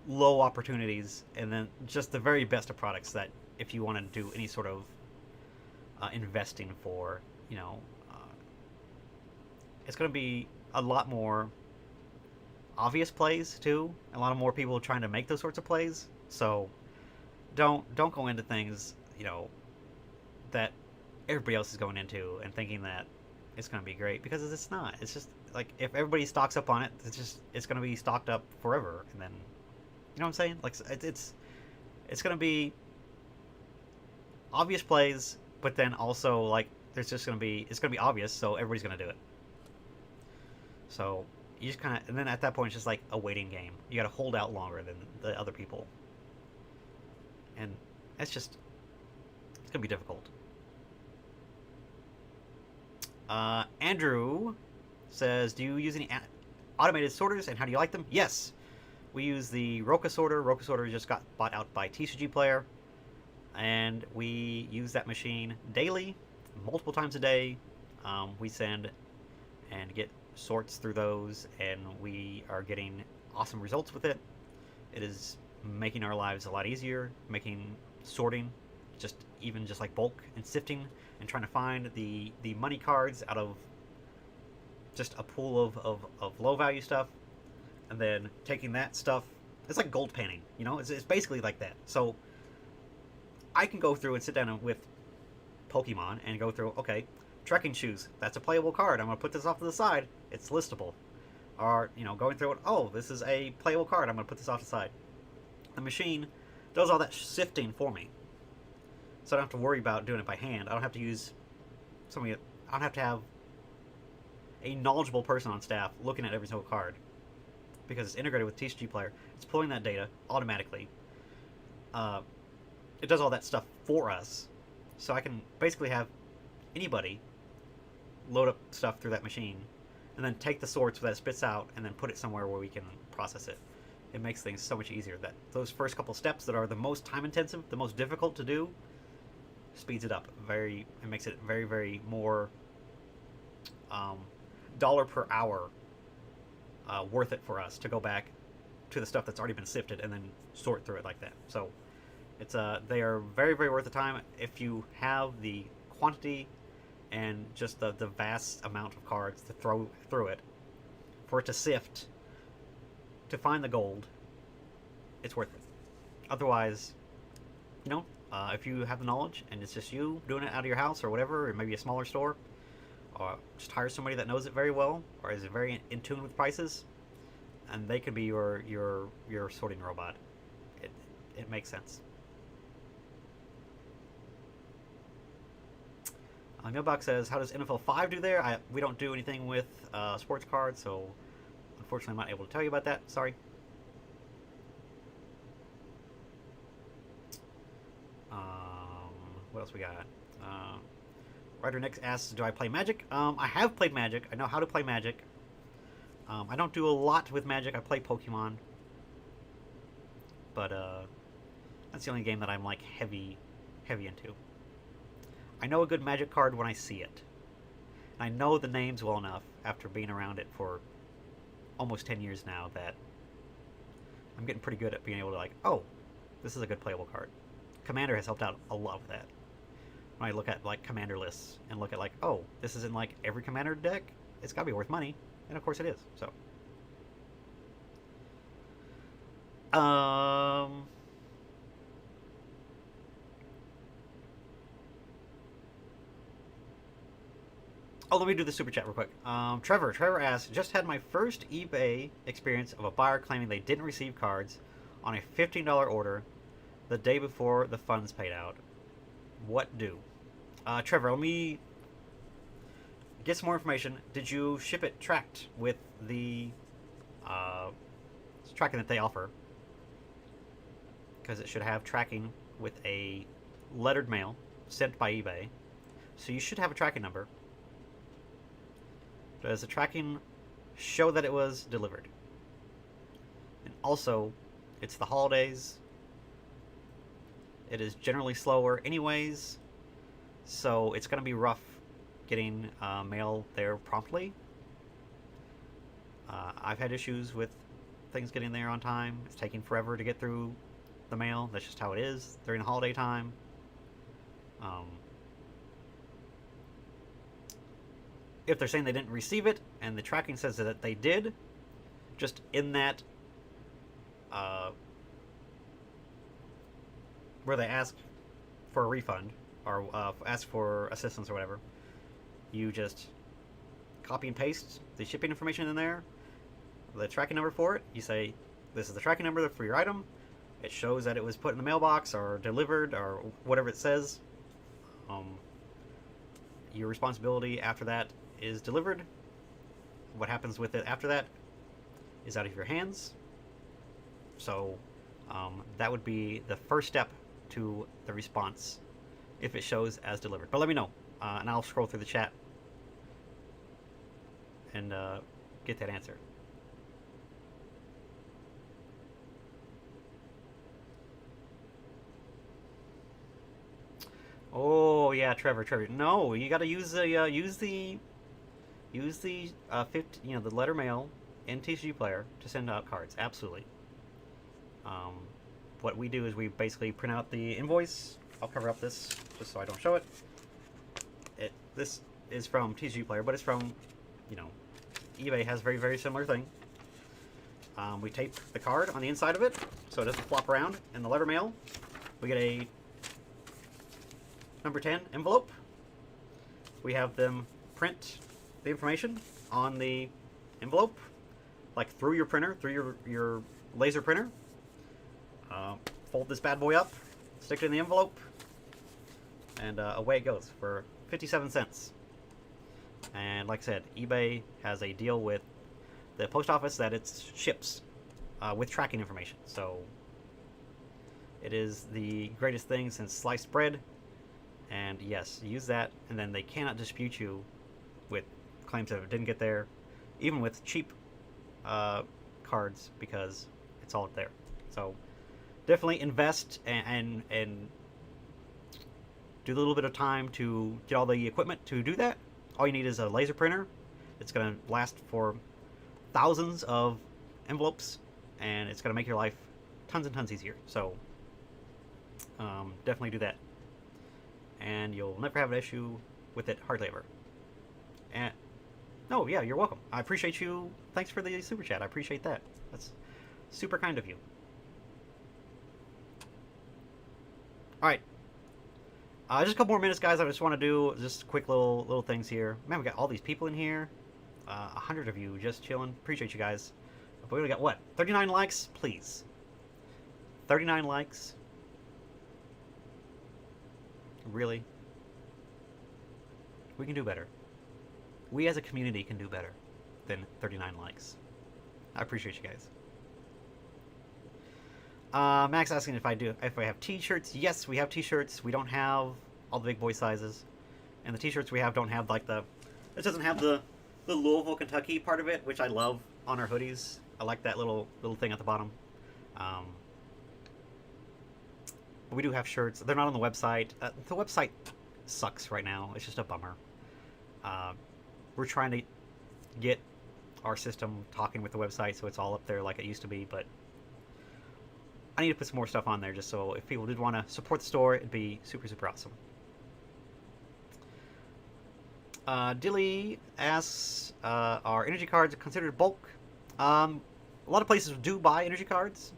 low opportunities, and then just the very best of products that if you want to do any sort of investing for, you know, uh, it's going to be a lot more obvious plays too. A lot of more people trying to make those sorts of plays. So don't go into things, you know, that everybody else is going into and thinking that it's going to be great, because it's not. It's just like if everybody stocks up on it, it's going to be stocked up forever, and then you know what I'm saying? Like it's going to be obvious plays, but then also like there's just going to be it's going to be obvious, so everybody's going to do it. So you just kind of, and then at that point it's just like a waiting game. You got to hold out longer than the other people, and it's gonna be difficult. Andrew says, "Do you use any automated sorters, and how do you like them?" Yes, we use the Roka sorter. Roka sorter just got bought out by TCGplayer, and we use that machine daily, multiple times a day. We send and get sorts through those, and we are getting awesome results with it. It is making our lives a lot easier, making sorting just like bulk and sifting and trying to find the money cards out of just a pool of low value stuff, and then taking that stuff. It's like gold panning, you know. It's basically like that. So I can go through and sit down with Pokemon and go through, okay, trekking shoes, that's a playable card, I'm going to put this off to the side, it's listable. Or, you know, going through it, oh, this is a playable card, I'm going to put this off to the side. The machine does all that sifting for me. So I don't have to worry about doing it by hand. I don't have to use somebody, I don't have to have a knowledgeable person on staff looking at every single card, because it's integrated with TCGplayer. It's pulling that data automatically. It does all that stuff for us, so I can basically have anybody load up stuff through that machine, and then take the sorts that it spits out, and then put it somewhere where we can process it. It makes things so much easier. That those first couple steps that are the most time intensive, the most difficult to do, speeds it up. It makes it very, very more dollar per hour worth it for us to go back to the stuff that's already been sifted and then sort through it like that. So it's they are very, very worth the time if you have the quantity and just the vast amount of cards to throw through it, for it to sift, to find the gold. It's worth it. Otherwise, you know, if you have the knowledge and it's just you doing it out of your house or whatever, or maybe a smaller store, or just hire somebody that knows it very well or is very in tune with prices, and they could be your sorting robot. It makes sense. Mailbox says, how does NFL 5 do there? We don't do anything with sports cards, so unfortunately I'm not able to tell you about that. Sorry. What else we got? Writer Nick asks, do I play Magic? I have played Magic. I know how to play Magic. I don't do a lot with Magic. I play Pokemon. But that's the only game that I'm like heavy into. I know a good Magic card when I see it. And I know the names well enough after being around it for almost 10 years now that I'm getting pretty good at being able to like, oh, this is a good playable card. Commander has helped out a lot with that. When I look at like Commander lists and look at like, oh, this is in like every Commander deck, it's got to be worth money. And of course it is. So oh, let me do the super chat real quick. Trevor asks, just had my first eBay experience of a buyer claiming they didn't receive cards on a $15 order the day before the funds paid out. What do? Trevor, let me get some more information. Did you ship it tracked with the tracking that they offer? Because it should have tracking with a lettered mail sent by eBay. So you should have a tracking number. Does the tracking show that it was delivered? And also, it's the holidays. It is generally slower anyways, so it's going to be rough getting mail there promptly. I've had issues with things getting there on time. It's taking forever to get through the mail. That's just how it is during the holiday time. If they're saying they didn't receive it and the tracking says that they did, just in that where they ask for a refund or ask for assistance or whatever, you just copy and paste the shipping information in there, the tracking number for it. You say, this is the tracking number for your item. It shows that it was put in the mailbox or delivered or whatever it says. Your responsibility after that is delivered. What happens with it after that is out of your hands. So that would be the first step to the response if it shows as delivered. But let me know, and I'll scroll through the chat and get that answer. Oh yeah, Trevor. No, you got to use the the letter mail in TCGplayer to send out cards. Absolutely. What we do is we basically print out the invoice. I'll cover up this just so I don't show it. This is from TCGplayer, but it's from, eBay has a very, very similar thing. We tape the card on the inside of it so it doesn't flop around in the letter mail. We get a number 10 envelope. We have them print the information on the envelope, like through your printer, through your laser printer. Fold this bad boy up, stick it in the envelope, and away it goes for 57 cents. And like I said, eBay has a deal with the post office that it ships with tracking information. So it is the greatest thing since sliced bread. And yes, use that, and then they cannot dispute you with claims that it didn't get there, even with cheap cards, because it's all up there. So definitely invest and do a little bit of time to get all the equipment to do that. All you need is a laser printer. It's going to last for thousands of envelopes, and it's going to make your life tons and tons easier. So definitely do that, and you'll never have an issue with it hardly ever. And no, yeah, you're welcome. I appreciate you. Thanks for the super chat. I appreciate that. That's super kind of you. All right. Just a couple more minutes, guys. I just want to do just quick little things here. Man, we got all these people in here. 100 of you just chilling. Appreciate you guys. But we only got, what, 39 likes? Please. 39 likes? Really? We can do better. We as a community can do better than 39 likes. I appreciate you guys. Max asking if I have t-shirts. Yes, we have t-shirts. We don't have all the big boy sizes, and the t-shirts we have don't have like it doesn't have the Louisville, Kentucky part of it, which I love on our hoodies. I like that little thing at the bottom. But we do have shirts. They're not on the website. The website sucks right now. It's just a bummer. We're trying to get our system talking with the website so it's all up there like it used to be, but I need to put some more stuff on there just so if people did want to support the store, it'd be super, super awesome. Dilly asks, are energy cards considered bulk? A lot of places do buy energy cards,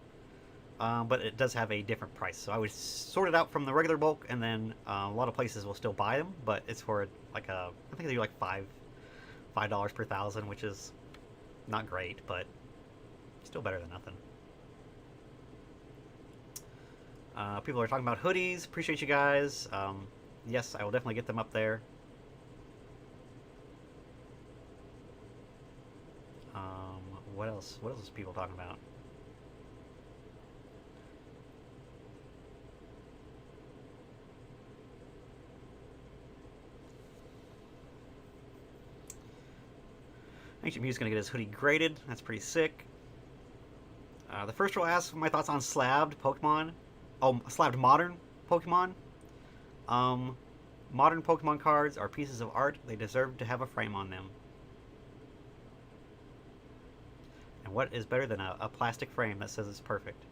but it does have a different price. So I would sort it out from the regular bulk, and then a lot of places will still buy them, but it's for like I think they do like $5 per thousand, which is not great, but still better than nothing. People are talking about hoodies. Appreciate you guys. Yes, I will definitely get them up there. What else? What else is people talking about? Ancient Mew's gonna get his hoodie graded. That's pretty sick. The first row asks my thoughts on slabbed Pokemon. Oh, slabbed modern Pokemon. Modern Pokemon cards are pieces of art. They deserve to have a frame on them. And what is better than a plastic frame that says it's perfect?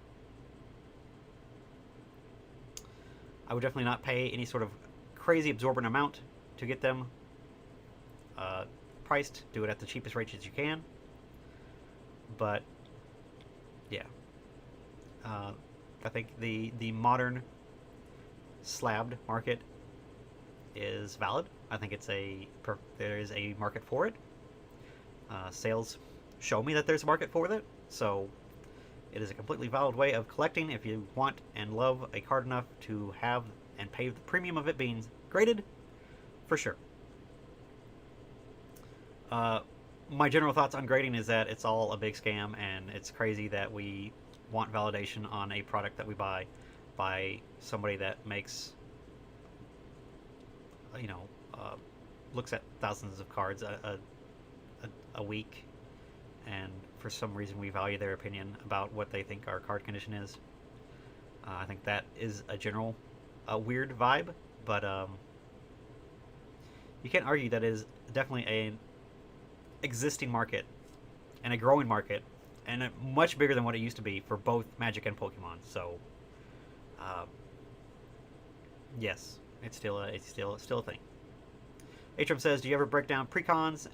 I would definitely not pay any sort of crazy absorbent amount to get them priced. Do it at the cheapest rates as you can. But yeah, I think the modern slabbed market is valid. I think there is a market for it. Sales show me that there's a market for it, so it is a completely valid way of collecting if you want and love a card enough to have and pay the premium of it being graded, for sure. My general thoughts on grading is that it's all a big scam, and it's crazy that we want validation on a product that we buy by somebody that makes, looks at thousands of cards a week, and for some reason we value their opinion about what they think our card condition is. I think that is a weird vibe, but you can't argue that is definitely an existing market and a growing market, and much bigger than what it used to be for both Magic and Pokemon. So, yes, it's still a thing. Atrum says, "Do you ever break down precons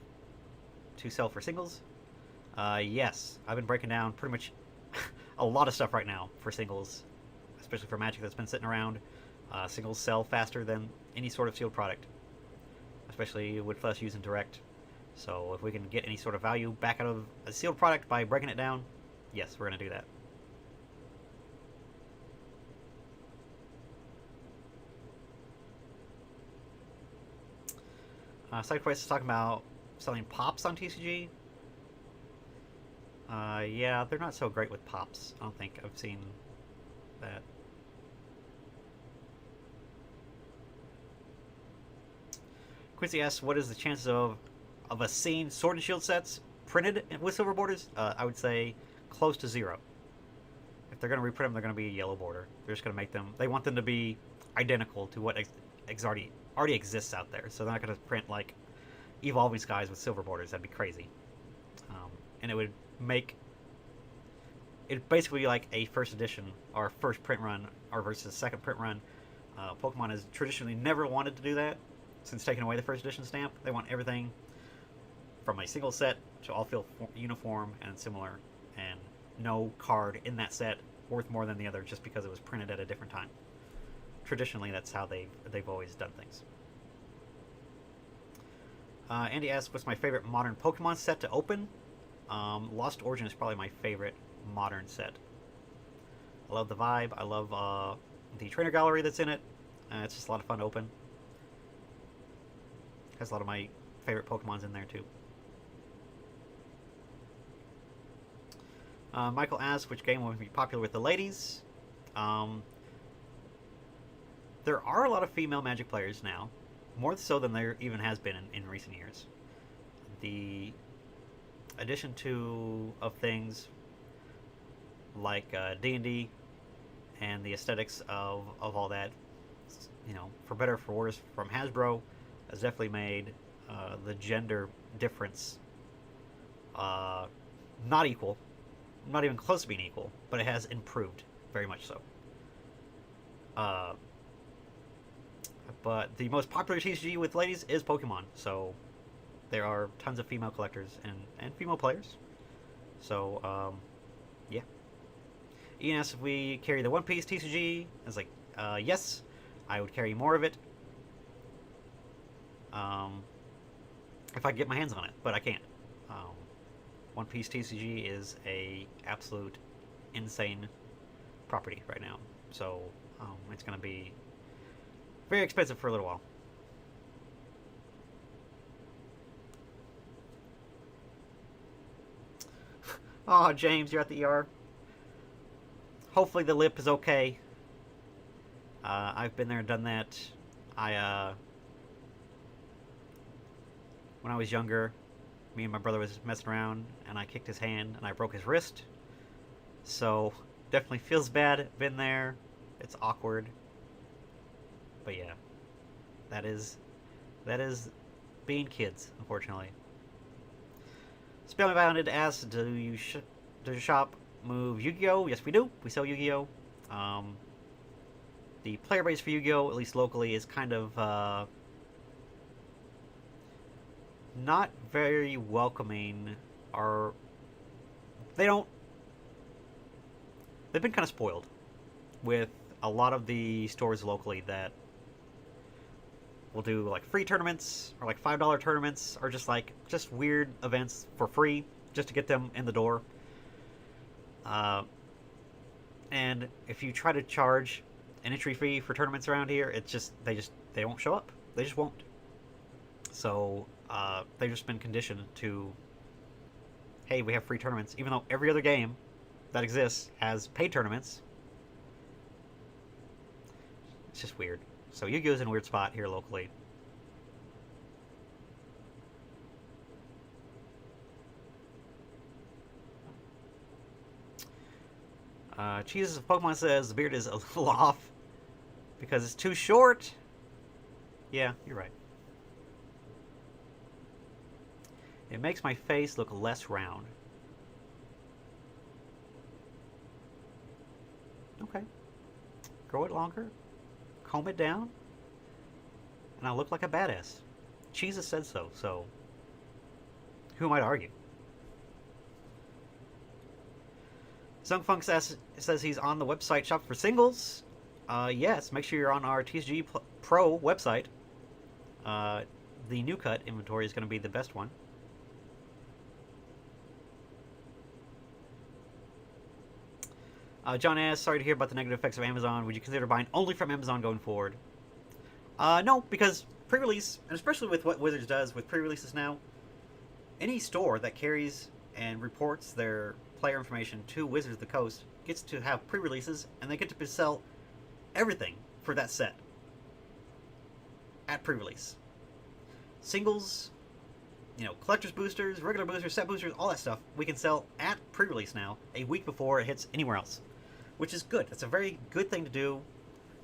to sell for singles?" Yes, I've been breaking down pretty much a lot of stuff right now for singles, especially for Magic that's been sitting around. Singles sell faster than any sort of sealed product, especially with us using direct. So if we can get any sort of value back out of a sealed product by breaking it down, yes, we're going to do that. SideQuest is talking about selling pops on TCG. Yeah, they're not so great with pops. I don't think I've seen that. Quincy asks, what is the chances of us seeing Sword and Shield sets printed with silver borders? I would say close to 0. If they're going to reprint them, they're going to be a yellow border. They're just going to make them... They want them to be identical to what already exists out there. So they're not going to print, like, Evolving Skies with silver borders. That'd be crazy. And it would make... It'd basically be like a first edition or first print run or versus second print run. Pokemon has traditionally never wanted to do that since taking away the first edition stamp. They want everything from a single set to all feel uniform and similar, and no card in that set worth more than the other just because it was printed at a different time. Traditionally, that's how they've always done things. Andy asks, what's my favorite modern Pokemon set to open? Lost Origin is probably my favorite modern set. I love the vibe. I love the trainer gallery that's in it. It's just a lot of fun to open. Has a lot of my favorite Pokemons in there too. Michael asks, which game will be popular with the ladies? There are a lot of female Magic players now, more so than there even has been in recent years. The addition of things like D&D and the aesthetics of all that, for better or for worse, from Hasbro, has definitely made the gender difference not equal, not even close to being equal, but it has improved very much so. But the most popular TCG with ladies is Pokemon, so there are tons of female collectors and female players. So, yeah. Ian asks if we carry the One Piece TCG. I was like, yes, I would carry more of it. If I could get my hands on it, but I can't. One Piece TCG is a absolute insane property right now, so it's going to be very expensive for a little while. Oh, James, you're at the ER. Hopefully the lip is okay. I've been there and done that. When I was younger, me and my brother was messing around, and I kicked his hand, and I broke his wrist. So, definitely feels bad. Been there. It's awkward. But yeah, that is being kids, unfortunately. Spelling Bounded asks, does your shop move Yu-Gi-Oh? Yes, we do. We sell Yu-Gi-Oh. The player base for Yu-Gi-Oh, at least locally, is kind of not very welcoming. Or they've been kind of spoiled with a lot of the stores locally that will do like free tournaments or like $5 tournaments or just weird events for free just to get them in the door. And if you try to charge an entry fee for tournaments around here, they won't show up. They just won't. So they've just been conditioned to, hey, we have free tournaments, even though every other game that exists has paid tournaments. It's just weird. So Yu-Gi-Oh's in a weird spot here locally. Jesus of Pokemon says the beard is a little off because it's too short. Yeah, you're right. It makes my face look less round. Okay. Grow it longer. Comb it down. And I'll look like a badass. Jesus said so, so who might argue? Zungfunk says he's on the website Shop for Singles. Yes, make sure you're on our TCG Pro website. The new cut inventory is going to be the best one. John asks, sorry to hear about the negative effects of Amazon. Would you consider buying only from Amazon going forward? No, because pre-release, and especially with what Wizards does with pre-releases now, any store that carries and reports their player information to Wizards of the Coast gets to have pre-releases, and they get to sell everything for that set at pre-release. Singles, collector's boosters, regular boosters, set boosters, all that stuff, we can sell at pre-release now, a week before it hits anywhere else, which is good. That's a very good thing to do.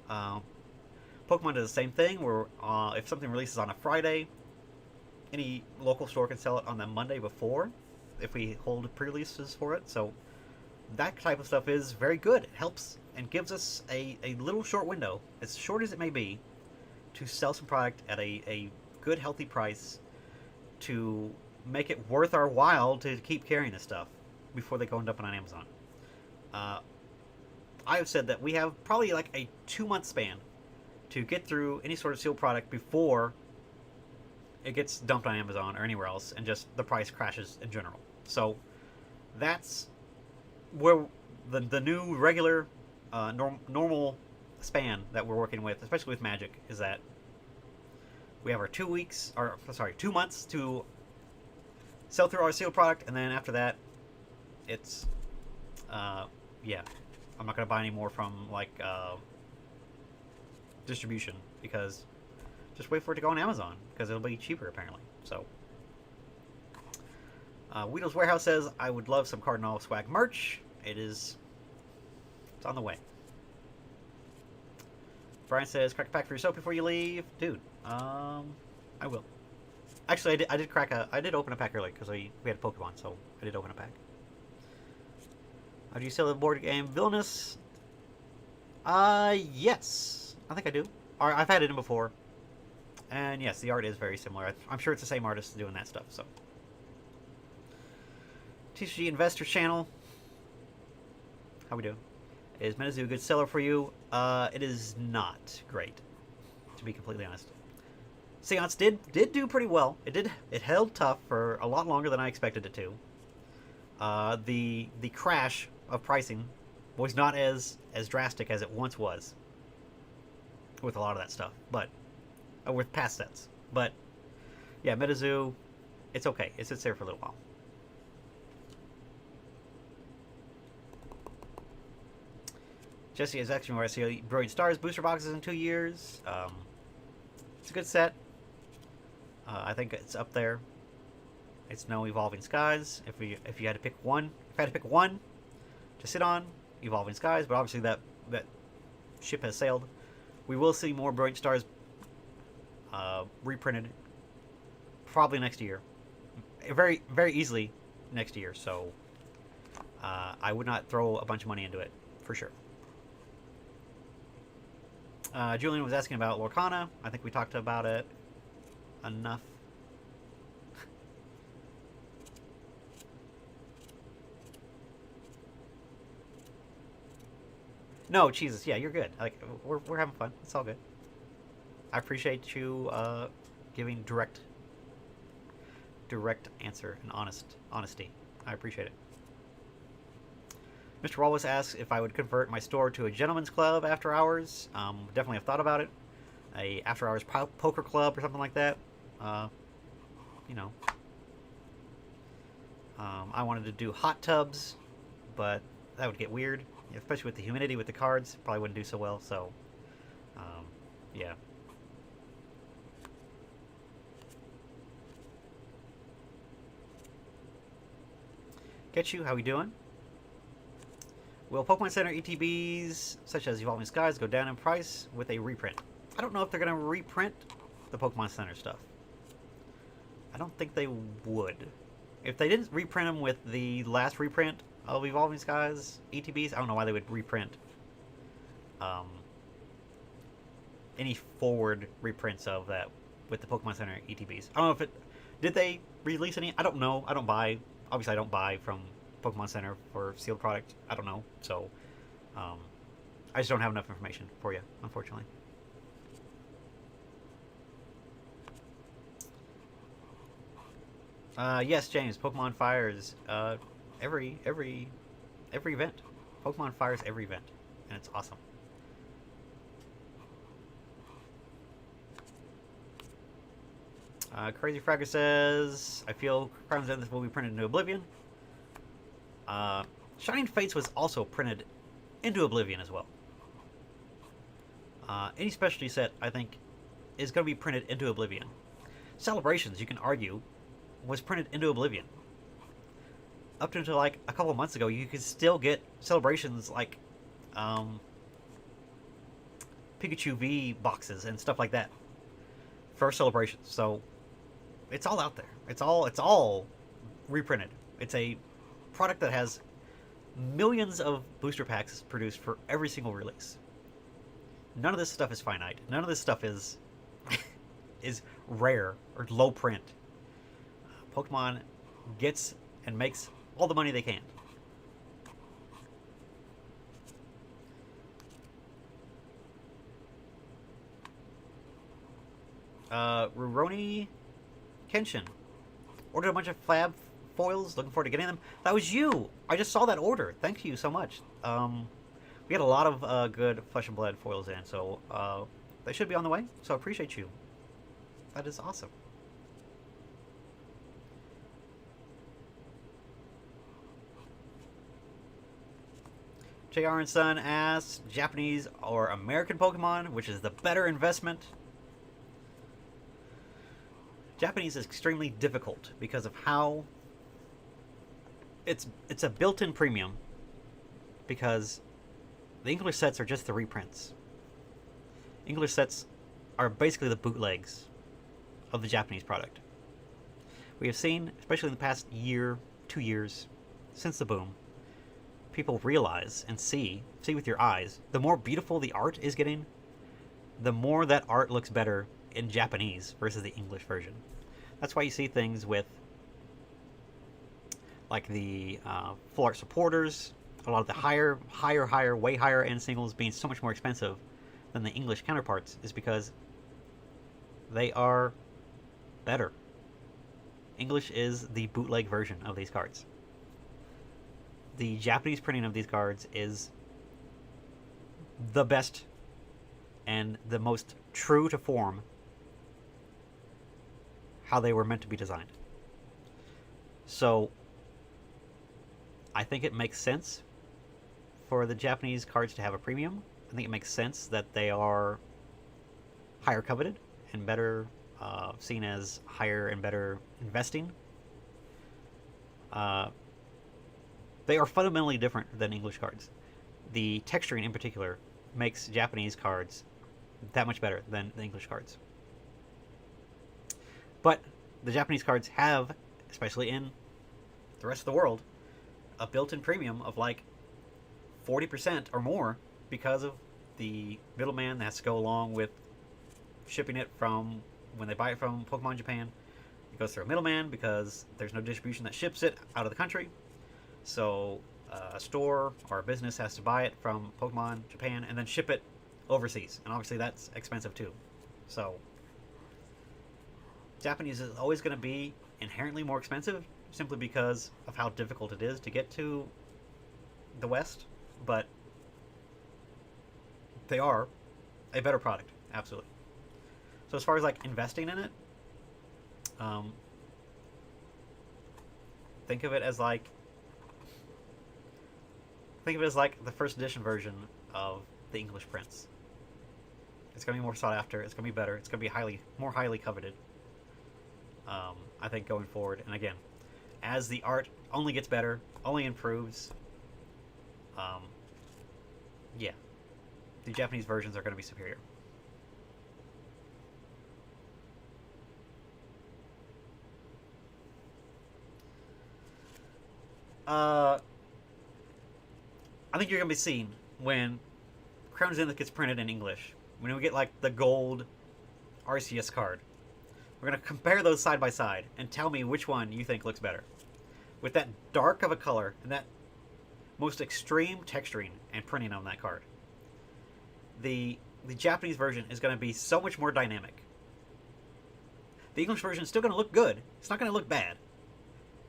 Pokemon does the same thing, where if something releases on a Friday, any local store can sell it on the Monday before, if we hold pre-releases for it. So that type of stuff is very good. It helps and gives us a little short window, as short as it may be, to sell some product at a good, healthy price to make it worth our while to keep carrying this stuff before they go and dump it on Amazon. I have said that we have probably like a 2-month span to get through any sort of sealed product before it gets dumped on Amazon or anywhere else, and just the price crashes in general. So that's where the new regular normal span that we're working with, especially with Magic, is that we have our 2 months to sell through our sealed product, and then after that, it's yeah, I'm not gonna buy any more from distribution, because just wait for it to go on Amazon, because it'll be cheaper apparently. So Weedle's Warehouse says, I would love some Cardinal swag merch. It's on the way. Brian says, crack a pack for your soap before you leave. Dude, I will. Actually, I did open a pack earlier, because we had a Pokemon, so I did open a pack. Do you sell the board game Villainous? Yes. I think I do. I've had it in before. And yes, the art is very similar. I'm sure it's the same artist doing that stuff, so. TCG Investor Channel. How we do? Is Metazoo a good seller for you? It is not great, to be completely honest. Seance did do pretty well. It held tough for a lot longer than I expected it to. The crash of pricing was not as drastic as it once was with a lot of that stuff, but with past sets. But yeah, Metazoo, it's okay. It sits there for a little while. Jesse is asking where I see Brilliant Stars booster boxes in 2 years. It's a good set. I think it's up there. It's no Evolving Skies. If you had to pick one, to sit on, Evolving Skies. But obviously that ship has sailed. We will see more Brilliant Stars reprinted probably next year. Very, very easily next year, so I would not throw a bunch of money into it, for sure. Julian was asking about Lorcana. I think we talked about it enough. No, Jesus, yeah, you're good. Like, we're having fun. It's all good. I appreciate you giving direct answer and honesty. I appreciate it. Mr. Wallis asks if I would convert my store to a gentleman's club after hours. Definitely have thought about it. A after hours poker club or something like that. You know. I wanted to do hot tubs, but that would get weird, especially with the humidity with the cards. Probably wouldn't do so well. So, yeah. Get you, how we doing? Will Pokemon Center ETBs, such as Evolving Skies, go down in price with a reprint? I don't know if they're going to reprint the Pokemon Center stuff. I don't think they would. If they didn't reprint them with the last reprint of Evolving Skies ETBs, I don't know why they would reprint any forward reprints of that with the Pokemon Center ETBs. I don't know if it... Did they release any? I don't know. I don't buy... Obviously, I don't buy from Pokemon Center for sealed product. I don't know. So, I just don't have enough information for you, unfortunately. Yes, James. Pokemon fires every event. Pokemon fires every event, and it's awesome. Crazy Fragger says, I feel Crown Zenith will be printed into Oblivion. Shining Fates was also printed into Oblivion as well. Any specialty set, I think, is going to be printed into Oblivion. Celebrations, you can argue, was printed into Oblivion. Up until like a couple months ago, you could still get Celebrations like Pikachu V boxes and stuff like that for Celebrations. So it's all out there. It's all reprinted. It's a product that has millions of booster packs produced for every single release. None of this stuff is finite. None of this stuff is is rare or low print. Pokemon gets and makes all the money they can. Rurouni Kenshin ordered a bunch of Fab foils. Looking forward to getting them. That was you. I just saw that order. Thank you so much. We had a lot of good Flesh and Blood foils in, so they should be on the way. So I appreciate you. That is awesome. JR and Son asks, Japanese or American Pokemon, which is the better investment? Japanese is extremely difficult because of how it's a built-in premium, because the English sets are just the reprints. English sets are basically the bootlegs of the Japanese product. We have seen, especially in the past year, 2 years, since the boom, people realize and see with your eyes, the more beautiful the art is getting, the more that art looks better in Japanese versus the English version. That's why you see things with like the full art supporters, a lot of the way higher end singles being so much more expensive than the English counterparts, is because they are better. English is the bootleg version of these cards. The Japanese printing of these cards is the best and the most true to form how they were meant to be designed. So I think it makes sense for the Japanese cards to have a premium. I think it makes sense that they are higher coveted and better seen as higher and better investing. They are fundamentally different than English cards. The texturing in particular makes Japanese cards that much better than the English cards. But the Japanese cards have, especially in the rest of the world a built-in premium of like 40% or more because of the middleman that has to go along with shipping it from when they buy it from Pokemon Japan. It goes through a middleman because there's no distribution that ships it out of the country. So a store or a business has to buy it from Pokemon Japan and then ship it overseas. And obviously that's expensive too. So Japanese is always going to be inherently more expensive simply because of how difficult it is to get to the West. But they are a better product, absolutely. So as far as like investing in it, think of it as like the first edition version of the English prints. It's going to be more sought after. It's going to be better. It's going to be more highly coveted. I think going forward, and again, as the art only gets better, only improves. Yeah, the Japanese versions are going to be superior. I think you're going to be seeing when Crown Zenith gets printed in English, when we get like the gold RCS card. We're going to compare those side by side and tell me which one you think looks better. With that dark of a color and that most extreme texturing and printing on that card. The Japanese version is going to be so much more dynamic. The English version is still going to look good. It's not going to look bad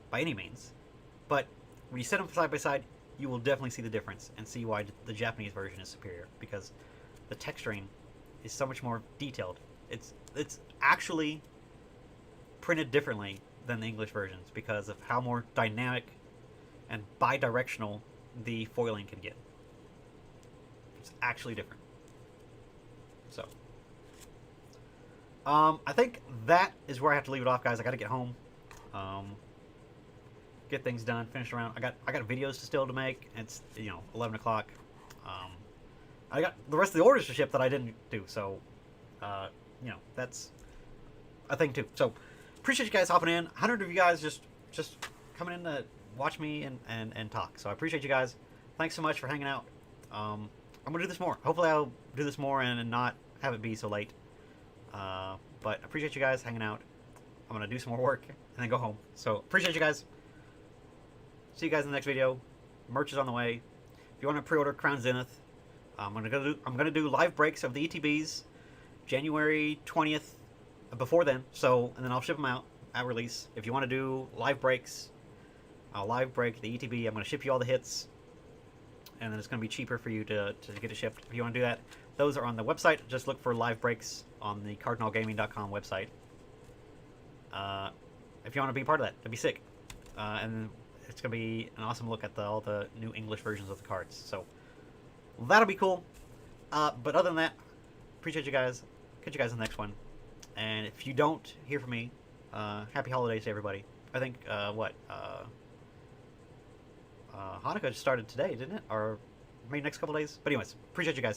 by any means. But when you set them side by side, you will definitely see the difference and see why the Japanese version is superior, because the texturing is so much more detailed. It's actually printed differently than the English versions because of how more dynamic and bi-directional the foiling can get. It's actually different. So, I think that is where I have to leave it off, guys. I got to get home, get things done, finish around. I got videos to make. It's 11 o'clock. I got the rest of the orders to ship that I didn't do. So, that's a thing too. So, appreciate you guys hopping in. 100 of you guys just coming in to watch me and talk. So I appreciate you guys. Thanks so much for hanging out. I'm gonna do this more. Hopefully I'll do this more and not have it be so late. But I appreciate you guys hanging out. I'm gonna do some more work and then go home. So appreciate you guys. See you guys in the next video. Merch is on the way. If you want to pre-order Crown Zenith, I'm gonna do live breaks of the ETBs January 20th. Before then, and then I'll ship them out at release. If you want to do live breaks, I'll live break the ETB. I'm going to ship you all the hits, and then it's going to be cheaper for you to get it shipped. If you want to do that, those are on the website. Just look for live breaks on the cardinalgaming.com website. If you want to be a part of that, that'd be sick. And it's going to be an awesome look at all the new English versions of the cards. So that'll be cool. But other than that, appreciate you guys. Catch you guys in the next one. And if you don't hear from me, happy holidays to everybody. I think, Hanukkah just started today, didn't it? Or maybe next couple days? But anyways, appreciate you guys.